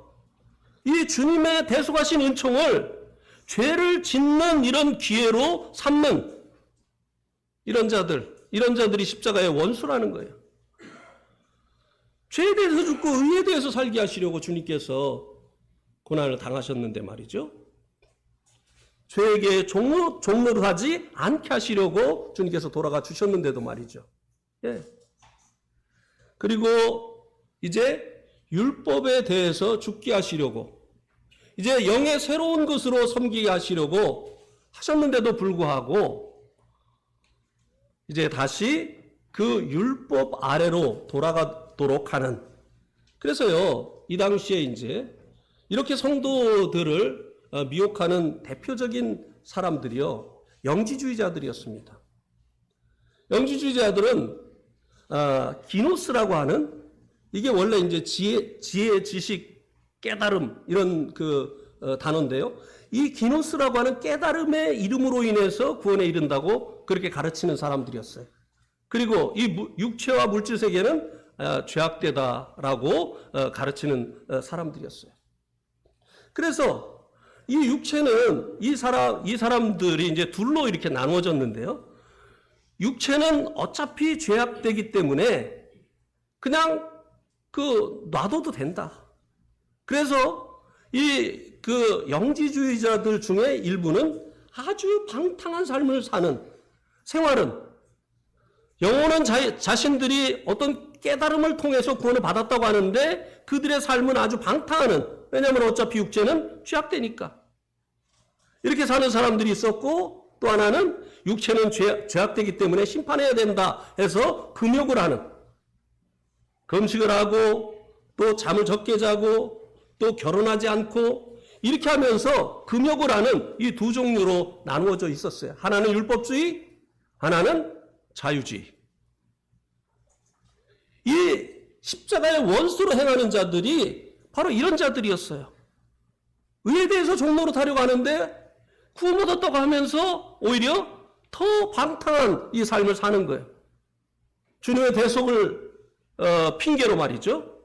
Speaker 1: 이 주님의 대속하신 은총을 죄를 짓는 이런 기회로 삼는 이런 자들이 십자가의 원수라는 거예요. 죄에 대해서 죽고 의에 대해서 살게 하시려고 주님께서 고난을 당하셨는데 말이죠. 죄에게 종로를 하지 않게 하시려고 주님께서 돌아가 주셨는데도 말이죠. 예. 그리고 이제 율법에 대해서 죽게 하시려고 이제 영의 새로운 것으로 섬기게 하시려고 하셨는데도 불구하고 이제 다시 그 율법 아래로 돌아가도록 하는 그래서요 이 당시에 이제 이렇게 성도들을 미혹하는 대표적인 사람들이요 영지주의자들이었습니다. 영지주의자들은 기노스라고 하는 이게 원래 이제 지혜, 지식, 깨달음 이런 단어인데요. 이 기노스라고 하는 깨달음의 이름으로 인해서 구원에 이른다고 그렇게 가르치는 사람들이었어요. 그리고 이 육체와 물질 세계는 죄악되다라고 가르치는 사람들이었어요. 그래서 이 육체는 이 사람들이 이제 둘로 이렇게 나누어졌는데요. 육체는 어차피 죄악되기 때문에 그냥 놔둬도 된다. 그래서 이 영지주의자들 중에 일부는 아주 방탕한 삶을 사는 생활은 영혼은 자신들이 어떤 깨달음을 통해서 구원을 받았다고 하는데 그들의 삶은 아주 방탕하는 왜냐하면 어차피 육체는 죄악되니까 이렇게 사는 사람들이 있었고 또 하나는 육체는 죄악되기 때문에 심판해야 된다 해서 금욕을 하는 금식을 하고 또 잠을 적게 자고 또 결혼하지 않고 이렇게 하면서 금욕을 하는 이 두 종류로 나누어져 있었어요. 하나는 율법주의, 하나는 자유주의. 이 십자가의 원수로 행하는 자들이 바로 이런 자들이었어요. 의에 대해서 종로로 타려고 하는데 구원받았다고 하면서 오히려 더 방탕한 이 삶을 사는 거예요. 주님의 대속을 핑계로 말이죠.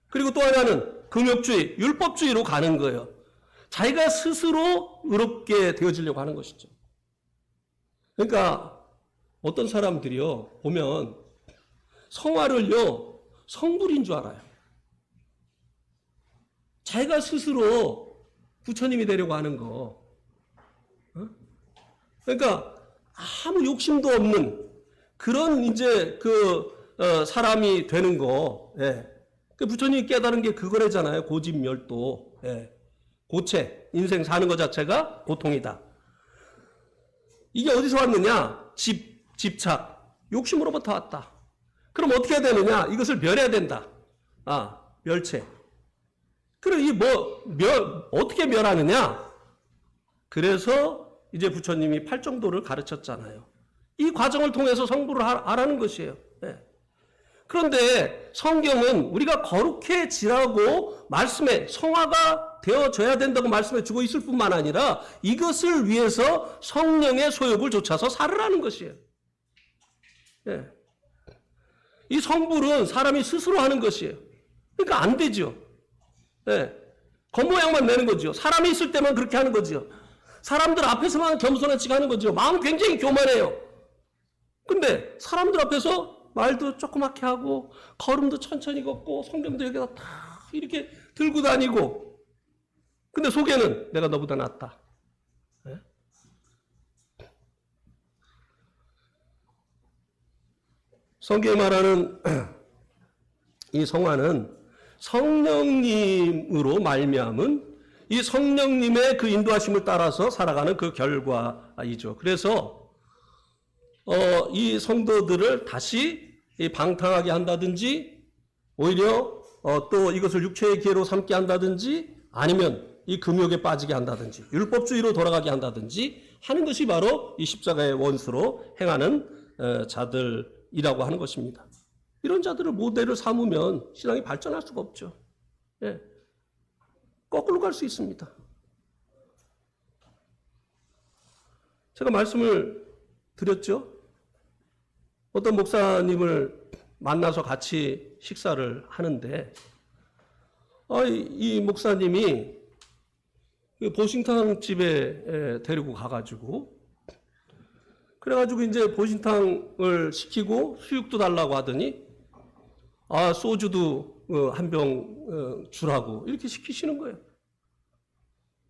Speaker 1: 그리고 또 하나는 금욕주의, 율법주의로 가는 거예요. 자기가 스스로 의롭게 되어지려고 하는 것이죠. 그러니까 어떤 사람들이요 보면 성화를요 성불인 줄 알아요. 자기가 스스로 부처님이 되려고 하는 거. 그러니까 아무 욕심도 없는 그런 이제 사람이 되는 거. 예. 그 부처님이 깨달은 게 그거래잖아요. 고집멸도. 예. 고체. 인생 사는 것 자체가 고통이다. 이게 어디서 왔느냐? 집착. 욕심으로부터 왔다. 그럼 어떻게 해야 되느냐? 이것을 멸해야 된다. 멸체. 그럼 어떻게 멸하느냐? 그래서 이제 부처님이 팔정도를 가르쳤잖아요. 이 과정을 통해서 성불을 하라는 것이에요. 네. 그런데 성경은 우리가 거룩해지라고 말씀에 성화가 되어져야 된다고 말씀해 주고 있을 뿐만 아니라 이것을 위해서 성령의 소욕을 좇아서 살으라는 것이에요. 네. 이 성불은 사람이 스스로 하는 것이에요. 그러니까 안 되죠. 네. 겉모양만 내는 거죠. 사람이 있을 때만 그렇게 하는 거죠. 사람들 앞에서만 겸손하지가 하는 거죠. 마음 굉장히 교만해요. 근데 사람들 앞에서 말도 조그맣게 하고 걸음도 천천히 걷고 성경도 여기다 다 이렇게 들고 다니고 근데 속에는 내가 너보다 낫다. 네? 성경에 말하는 이 성화는 성령님으로 말미암은 이 성령님의 그 인도하심을 따라서 살아가는 그 결과이죠. 그래서 이 성도들을 다시 방탕하게 한다든지 오히려 또 이것을 육체의 기회로 삼게 한다든지 아니면 이 금욕에 빠지게 한다든지 율법주의로 돌아가게 한다든지 하는 것이 바로 이 십자가의 원수로 행하는 자들이라고 하는 것입니다. 이런 자들을 모델을 삼으면 신앙이 발전할 수가 없죠. 예. 거꾸로 갈 수 있습니다. 제가 말씀을 드렸죠. 어떤 목사님을 만나서 같이 식사를 하는데 이 목사님이 보신탕 집에 데리고 가가지고 그래가지고 이제 보신탕을 시키고 수육도 달라고 하더니 소주도 한 병 주라고 이렇게 시키시는 거예요.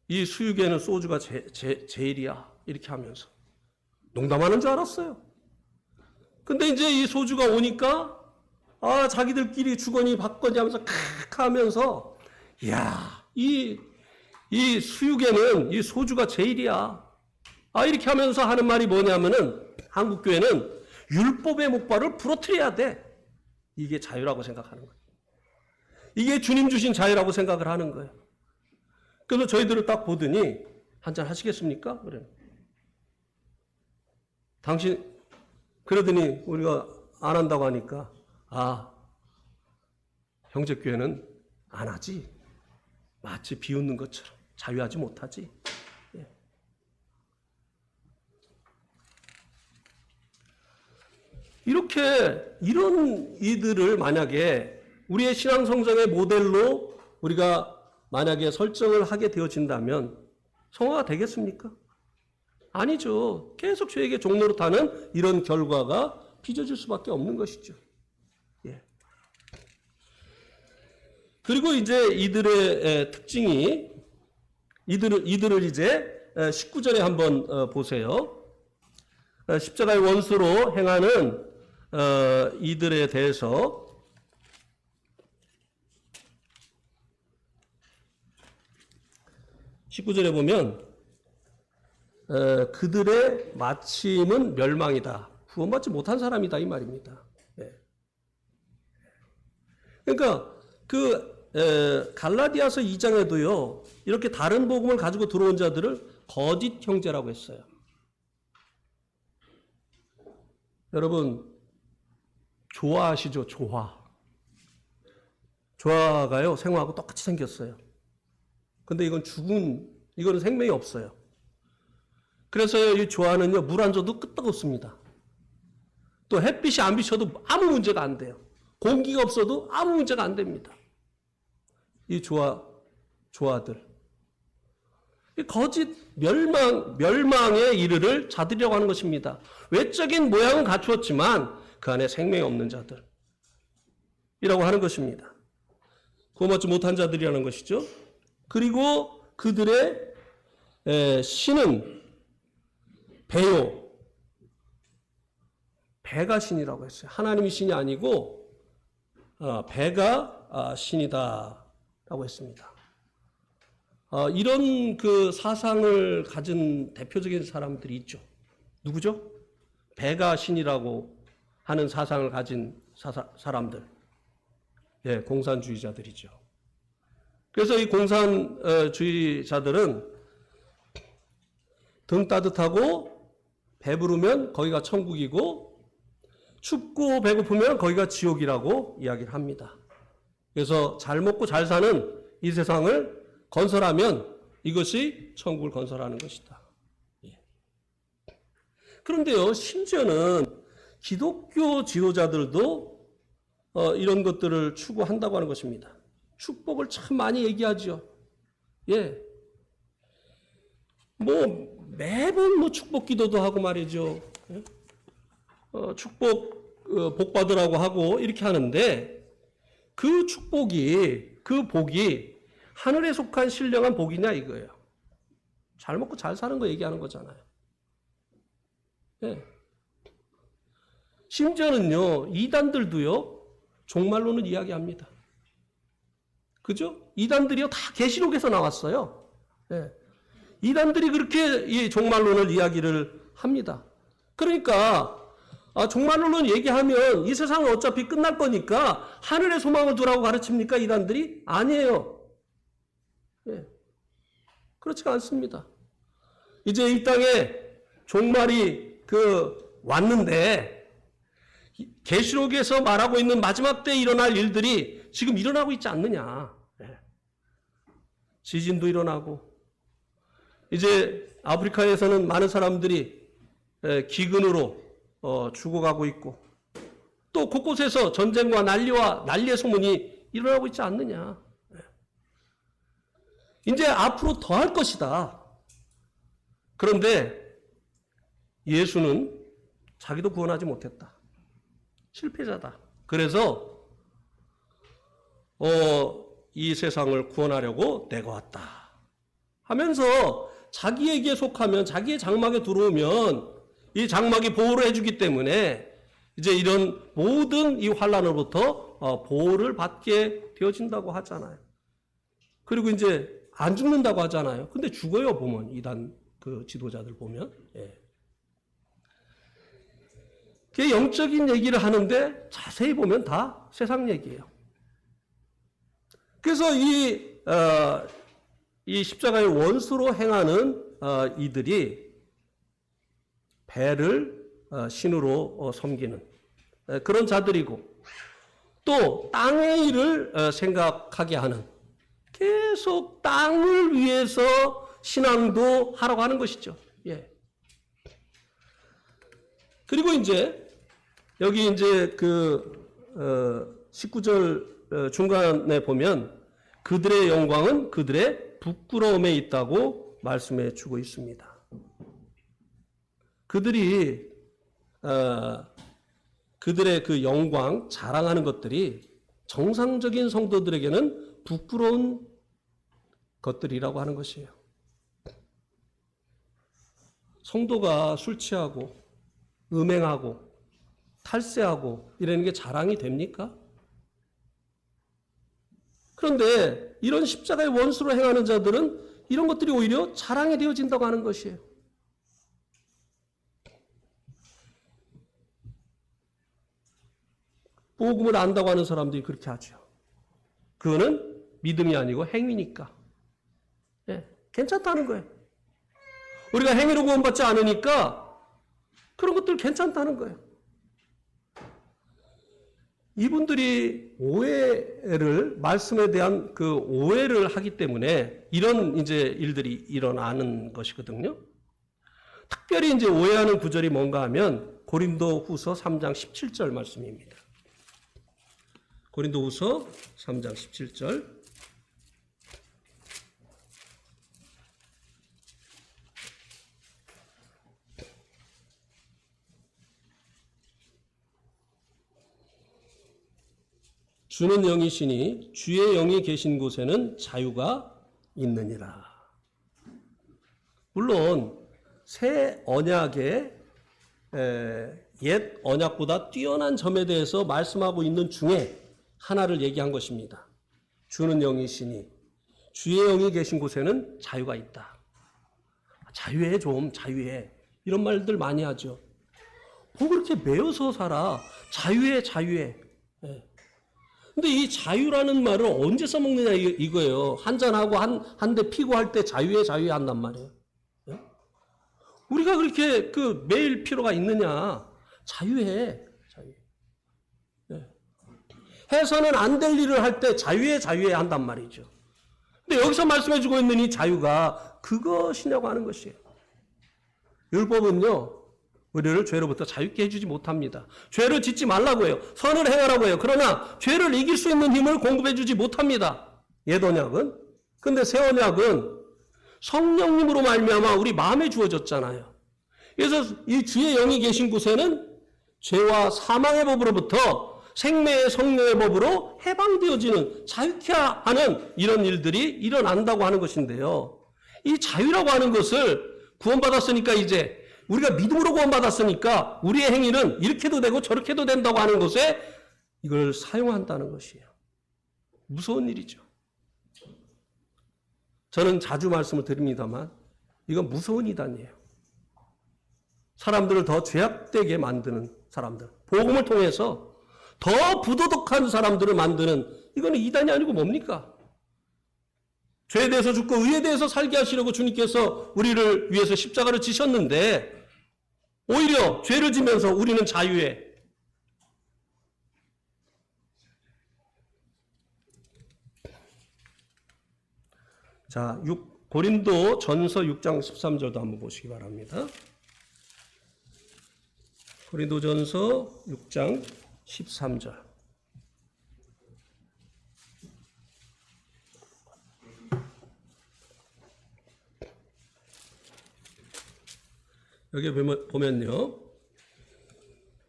Speaker 1: 이 수육에는 소주가 제일이야 이렇게 하면서 농담하는 줄 알았어요. 근데 이제 이 소주가 오니까 자기들끼리 주거니 받거니 하면서 칵 하면서 이야 이 수육에는 이 소주가 제일이야. 이렇게 하면서 하는 말이 뭐냐면은 한국교회는 율법의 목발을 부러뜨려야 돼. 이게 자유라고 생각하는 거예요. 이게 주님 주신 자유라고 생각을 하는 거예요. 그래서 저희들을 딱 보더니 한잔 하시겠습니까? 그래. 당신 그러더니 우리가 안 한다고 하니까 형제교회는 안 하지. 마치 비웃는 것처럼 자유하지 못하지. 예. 이런 이들을 만약에 우리의 신앙 성장의 모델로 우리가 만약에 설정을 하게 되어진다면 성화가 되겠습니까? 아니죠. 계속 죄에게 종로로 타는 이런 결과가 빚어질 수밖에 없는 것이죠. 예. 그리고 이제 이들의 특징이 이들을 이제 19절에 한번 보세요. 십자가의 원수로 행하는 이들에 대해서 19절에 보면 그들의 마침은 멸망이다. 구원받지 못한 사람이다 이 말입니다. 예. 그러니까 갈라디아서 2장에도요. 이렇게 다른 복음을 가지고 들어온 자들을 거짓 형제라고 했어요. 여러분 조화아시죠? 조화가요 생화하고 똑같이 생겼어요. 근데 이거는 생명이 없어요. 그래서 이 조화는요 물 안 줘도 끄떡없습니다. 또 햇빛이 안 비춰도 아무 문제가 안 돼요. 공기가 없어도 아무 문제가 안 됩니다. 이 조화들. 이 거짓 멸망에 이르를 자들이라고 하는 것입니다. 외적인 모양은 갖추었지만 그 안에 생명이 없는 자들이라고 하는 것입니다. 구원받지 못한 자들이라는 것이죠. 그리고 그들의 신은 배가 신이라고 했어요. 하나님이 신이 아니고 배가 신이다라고 했습니다. 이런 그 사상을 가진 대표적인 사람들이 있죠. 누구죠? 배가 신이라고 하는 사상을 가진 사람들. 예, 공산주의자들이죠. 그래서 이 공산주의자들은 등 따뜻하고 배부르면 거기가 천국이고 춥고 배고프면 거기가 지옥이라고 이야기를 합니다. 그래서 잘 먹고 잘 사는 이 세상을 건설하면 이것이 천국을 건설하는 것이다. 그런데요, 심지어는 기독교 지도자들도 이런 것들을 추구한다고 하는 것입니다. 축복을 참 많이 얘기하죠. 예. 매번 축복 기도도 하고 말이죠. 예? 축복, 복 받으라고 하고 이렇게 하는데 그 축복이, 그 복이 하늘에 속한 신령한 복이냐 이거예요. 잘 먹고 잘 사는 거 얘기하는 거잖아요. 예. 심지어는요, 이단들도요, 종말론을 이야기합니다. 그죠? 이단들이요, 다 계시록에서 나왔어요. 예. 이단들이 그렇게 이 종말론을 이야기를 합니다. 그러니까, 종말론을 얘기하면 이 세상은 어차피 끝날 거니까 하늘에 소망을 두라고 가르칩니까? 이단들이? 아니에요. 예. 그렇지가 않습니다. 이제 이 땅에 종말이 왔는데, 계시록에서 말하고 있는 마지막 때에 일어날 일들이 지금 일어나고 있지 않느냐. 지진도 일어나고 이제 아프리카에서는 많은 사람들이 기근으로 죽어가고 있고 또 곳곳에서 전쟁과 난리의 소문이 일어나고 있지 않느냐. 이제 앞으로 더 할 것이다. 그런데 예수는 자기도 구원하지 못했다. 실패자다. 그래서 이 세상을 구원하려고 내가 왔다 하면서 자기에게 속하면 자기의 장막에 들어오면 이 장막이 보호를 해주기 때문에 이제 이런 모든 이 환난으로부터 보호를 받게 되어진다고 하잖아요. 그리고 이제 안 죽는다고 하잖아요. 근데 죽어요, 보면 이단 그 지도자들 보면. 예. 그 영적인 얘기를 하는데 자세히 보면 다 세상 얘기예요. 그래서 이 십자가의 원수로 행하는 이들이 배를 신으로 섬기는 그런 자들이고 또 땅의 일을 생각하게 하는 계속 땅을 위해서 신앙도 하라고 하는 것이죠. 예. 그리고 이제 여기 이제 19절 중간에 보면 그들의 영광은 그들의 부끄러움에 있다고 말씀해 주고 있습니다. 그들이 그들의 그 영광, 자랑하는 것들이 정상적인 성도들에게는 부끄러운 것들이라고 하는 것이에요. 성도가 술 취하고 음행하고 탈세하고 이러는 게 자랑이 됩니까? 그런데 이런 십자가의 원수로 행하는 자들은 이런 것들이 오히려 자랑이 되어진다고 하는 것이에요. 복음을 안다고 하는 사람들이 그렇게 하죠. 그거는 믿음이 아니고 행위니까. 예, 괜찮다는 거예요. 우리가 행위로 구원받지 않으니까 그런 것들 괜찮다는 거예요. 이분들이 오해를, 말씀에 대한 그 오해를 하기 때문에 이런 이제 일들이 일어나는 것이거든요. 특별히 이제 오해하는 구절이 뭔가 하면 고린도 후서 3장 17절 말씀입니다. 고린도 후서 3장 17절. 주는 영이시니 주의 영이 계신 곳에는 자유가 있느니라. 물론 새 언약의 옛 언약보다 뛰어난 점에 대해서 말씀하고 있는 중에 하나를 얘기한 것입니다. 주는 영이시니 주의 영이 계신 곳에는 자유가 있다. 자유해 좀 자유해. 이런 말들 많이 하죠. 뭐 그렇게 매여서 살아. 자유해 자유해. 예. 근데 이 자유라는 말을 언제 써먹느냐 이거예요. 한잔하고 한 대 피고 할 때 자유해 자유해 한단 말이에요. 예? 우리가 그렇게 매일 필요가 있느냐. 자유해. 자유해. 예. 해서는 안 될 일을 할 때 자유해 자유해 한단 말이죠. 근데 여기서 말씀해주고 있는 이 자유가 그것이냐고 하는 것이에요. 율법은요. 우리를 죄로부터 자유케 해주지 못합니다. 죄를 짓지 말라고 해요. 선을 행하라고 해요. 그러나 죄를 이길 수 있는 힘을 공급해주지 못합니다. 옛 언약은. 근데 새 언약은 성령님으로 말미암아 우리 마음에 주어졌잖아요. 그래서 이 주의 영이 계신 곳에는 죄와 사망의 법으로부터 생명의 성령의 법으로 해방되어지는 자유케 하는 이런 일들이 일어난다고 하는 것인데요. 이 자유라고 하는 것을 구원받았으니까 이제 우리가 믿음으로 구원받았으니까 우리의 행위는 이렇게도 되고 저렇게도 된다고 하는 것에 이걸 사용한다는 것이에요. 무서운 일이죠. 저는 자주 말씀을 드립니다만 이건 무서운 이단이에요. 사람들을 더 죄악되게 만드는 사람들, 복음을 통해서 더 부도덕한 사람들을 만드는 이거는 이단이 아니고 뭡니까? 죄에 대해서 죽고 의에 대해서 살게 하시려고 주님께서 우리를 위해서 십자가를 지셨는데 오히려 죄를 지면서 우리는 자유해. 자, 고린도 전서 6장 13절도 한번 보시기 바랍니다. 고린도 전서 6장 13절. 여기 보면요.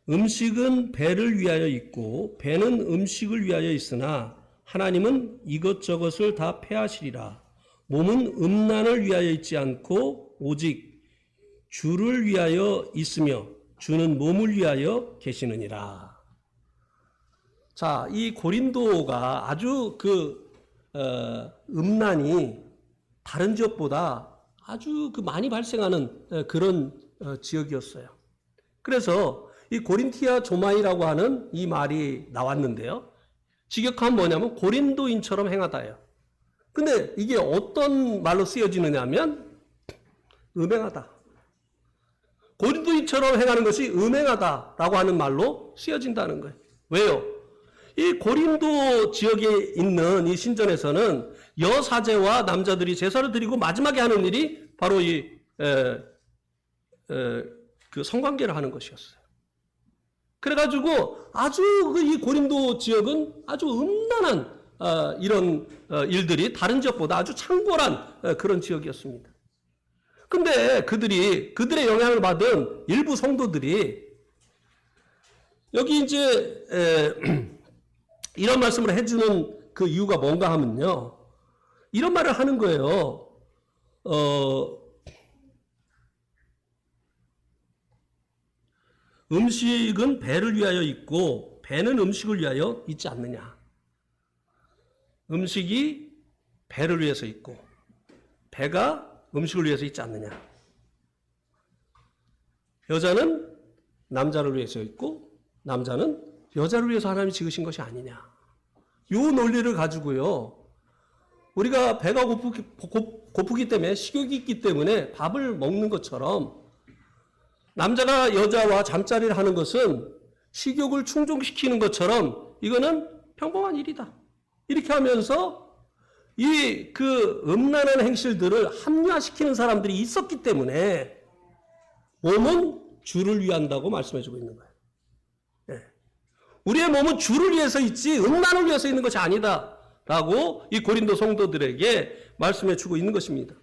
Speaker 1: 음식은 배를 위하여 있고 배는 음식을 위하여 있으나 하나님은 이것저것을 다 패하시리라. 몸은 음란을 위하여 있지 않고 오직 주를 위하여 있으며 주는 몸을 위하여 계시느니라. 자, 이 고린도가 아주 음란이 다른 지역보다 아주 많이 발생하는 그런 지역이었어요. 그래서 이 고린티아 조마이라고 하는 이 말이 나왔는데요. 직역하면 뭐냐면 고린도인처럼 행하다예요. 근데 이게 어떤 말로 쓰여지느냐 하면 음행하다. 고린도인처럼 행하는 것이 음행하다라고 하는 말로 쓰여진다는 거예요. 왜요? 이 고린도 지역에 있는 이 신전에서는 여사제와 남자들이 제사를 드리고 마지막에 하는 일이 바로 그 성관계를 하는 것이었어요. 그래가지고 아주 이 고린도 지역은 아주 음란한 이런 일들이 다른 지역보다 아주 창궐한 그런 지역이었습니다. 근데 그들의 영향을 받은 일부 성도들이 여기 이제 이런 말씀을 해주는 그 이유가 뭔가 하면요. 이런 말을 하는 거예요. 음식은 배를 위하여 있고 배는 음식을 위하여 있지 않느냐. 음식이 배를 위해서 있고 배가 음식을 위해서 있지 않느냐. 여자는 남자를 위해서 있고 남자는 여자를 위해서 하나님이 지으신 것이 아니냐. 이 논리를 가지고요. 우리가 배가 고프기 때문에 식욕이 있기 때문에 밥을 먹는 것처럼 남자가 여자와 잠자리를 하는 것은 식욕을 충족시키는 것처럼 이거는 평범한 일이다. 이렇게 하면서 이 음란한 행실들을 합리화시키는 사람들이 있었기 때문에 몸은 주를 위한다고 말씀해주고 있는 거예요. 네. 우리의 몸은 주를 위해서 있지 음란을 위해서 있는 것이 아니다. 라고 이 고린도 성도들에게 말씀해주고 있는 것입니다.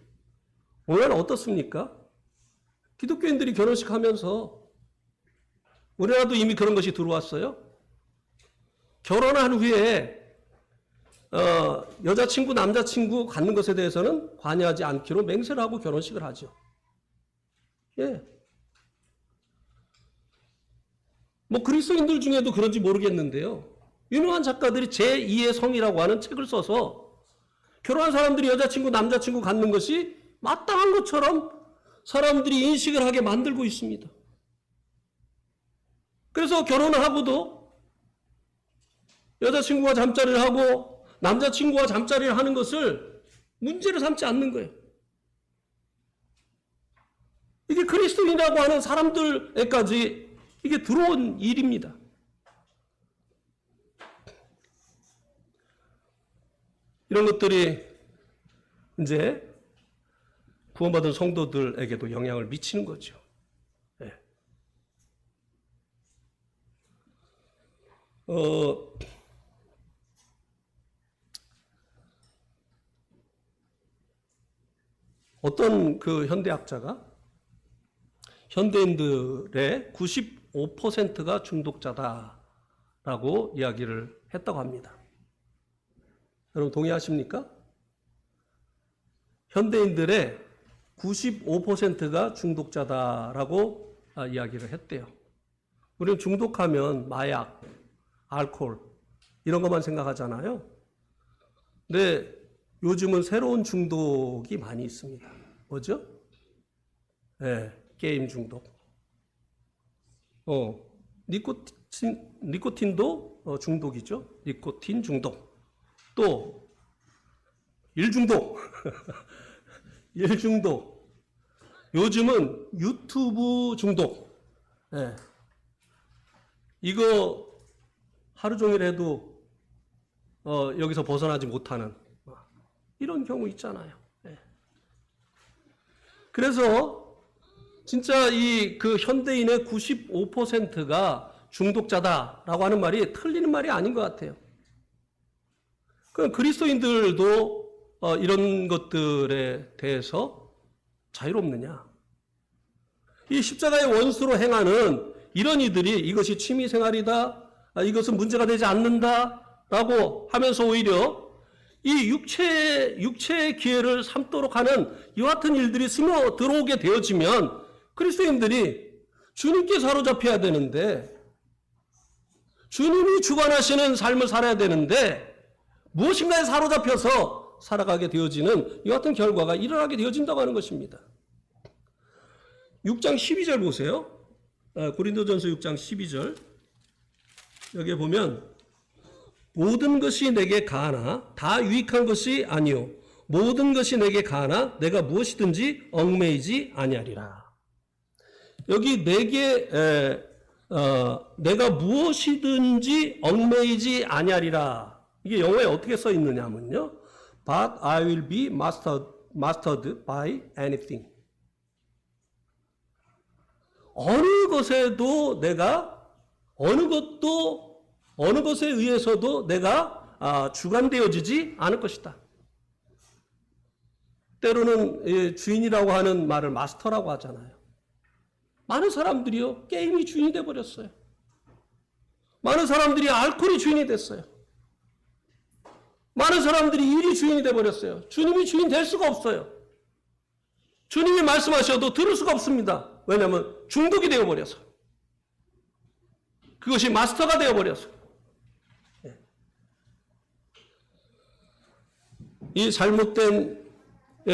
Speaker 1: 오늘은 어떻습니까? 기독교인들이 결혼식 하면서 우리나라도 이미 그런 것이 들어왔어요. 결혼한 후에 여자친구, 남자친구 갖는 것에 대해서는 관여하지 않기로 맹세를 하고 결혼식을 하죠. 예. 뭐 그리스도인들 중에도 그런지 모르겠는데요. 유명한 작가들이 제2의 성이라고 하는 책을 써서 결혼한 사람들이 여자친구, 남자친구 갖는 것이 마땅한 것처럼 사람들이 인식을 하게 만들고 있습니다. 그래서 결혼을 하고도 여자친구와 잠자리를 하고 남자친구와 잠자리를 하는 것을 문제로 삼지 않는 거예요. 이게 그리스도인이라고 하는 사람들에까지 이게 들어온 일입니다. 이런 것들이 이제 구원받은 성도들에게도 영향을 미치는 거죠. 네. 어떤 그 현대학자가 현대인들의 95%가 중독자다라고 이야기를 했다고 합니다. 여러분 동의하십니까? 현대인들의 95%가 중독자다라고 이야기를 했대요. 우리는 중독하면 마약, 알코올 이런 것만 생각하잖아요. 근데 요즘은 새로운 중독이 많이 있습니다. 뭐죠? 네, 게임 중독. 니코틴도 중독이죠. 니코틴 중독. 또 일중독. 일중독. 요즘은 유튜브 중독. 네. 이거 하루 종일 해도 여기서 벗어나지 못하는 이런 경우 있잖아요. 네. 그래서 진짜 이 그 현대인의 95%가 중독자다라고 하는 말이 틀리는 말이 아닌 것 같아요. 그럼 그리스도인들도 이런 것들에 대해서 자유롭느냐? 이 십자가의 원수로 행하는 이런 이들이 이것이 취미생활이다, 이것은 문제가 되지 않는다라고 하면서 오히려 이 육체의 기회를 삼도록 하는 이와 같은 일들이 스며 들어오게 되어지면 그리스도인들이 주님께 사로잡혀야 되는데 주님이 주관하시는 삶을 살아야 되는데 무엇인가에 사로잡혀서 살아가게 되어지는 이와 같은 결과가 일어나게 되어진다고 하는 것입니다. 6장 12절 보세요. 고린도전서 6장 12절. 여기에 보면 모든 것이 내게 가하나 다 유익한 것이 아니요 모든 것이 내게 가하나 내가 무엇이든지 얽매이지 아니하리라. 여기 내가 무엇이든지 얽매이지 아니하리라. 이게 영어에 어떻게 써 있느냐면요. But I will be mastered by anything. 어느 것에도 내가 어느 것에 의해서도 내가 주관되어지지 않을 것이다. 때로는 주인이라고 하는 말을 마스터라고 하잖아요. 많은 사람들이요 게임이 주인이 돼버렸어요. 많은 사람들이 알코올이 주인이 됐어요. 많은 사람들이 일이 주인이 돼버렸어요. 주님이 주인 될 수가 없어요. 주님이 말씀하셔도 들을 수가 없습니다. 왜냐하면 중독이 되어버려서. 그것이 마스터가 되어버려서. 이 잘못된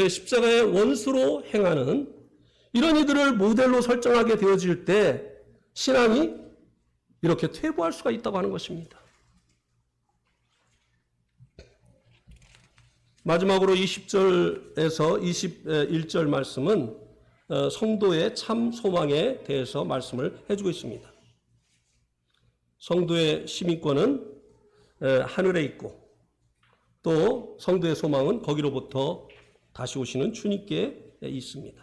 Speaker 1: 십자가의 원수로 행하는 이런 이들을 모델로 설정하게 되어질 때 신앙이 이렇게 퇴보할 수가 있다고 하는 것입니다. 마지막으로 20절에서 21절 말씀은 성도의 참 소망에 대해서 말씀을 해주고 있습니다. 성도의 시민권은 하늘에 있고 또 성도의 소망은 거기로부터 다시 오시는 주님께 있습니다.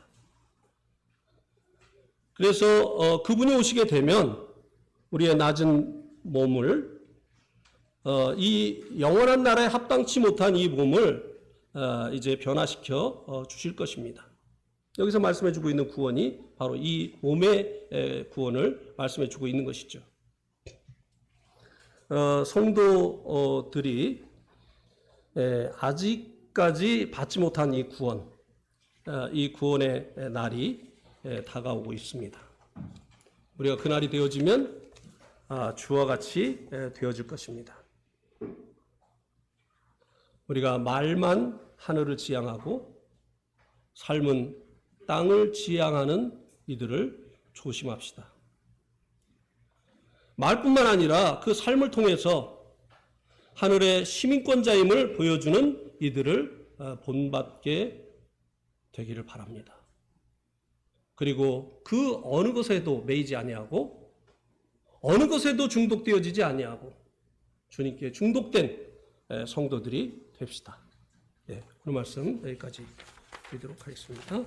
Speaker 1: 그래서 그분이 오시게 되면 우리의 낮은 몸을 이 영원한 나라에 합당치 못한 이 몸을 이제 변화시켜 주실 것입니다. 여기서 말씀해 주고 있는 구원이 바로 이 몸의 구원을 말씀해 주고 있는 것이죠. 성도들이 아직까지 받지 못한 이 구원, 이 구원의 날이 다가오고 있습니다. 우리가 그날이 되어지면 주와 같이 되어질 것입니다. 우리가 말만 하늘을 지향하고 삶은 땅을 지향하는 이들을 조심합시다. 말뿐만 아니라 그 삶을 통해서 하늘의 시민권자임을 보여주는 이들을 본받게 되기를 바랍니다. 그리고 그 어느 것에도 매이지 아니하고 어느 것에도 중독되어지지 아니하고 주님께 중독된 성도들이 됩시다. 네, 오늘 말씀 여기까지 드리도록 하겠습니다.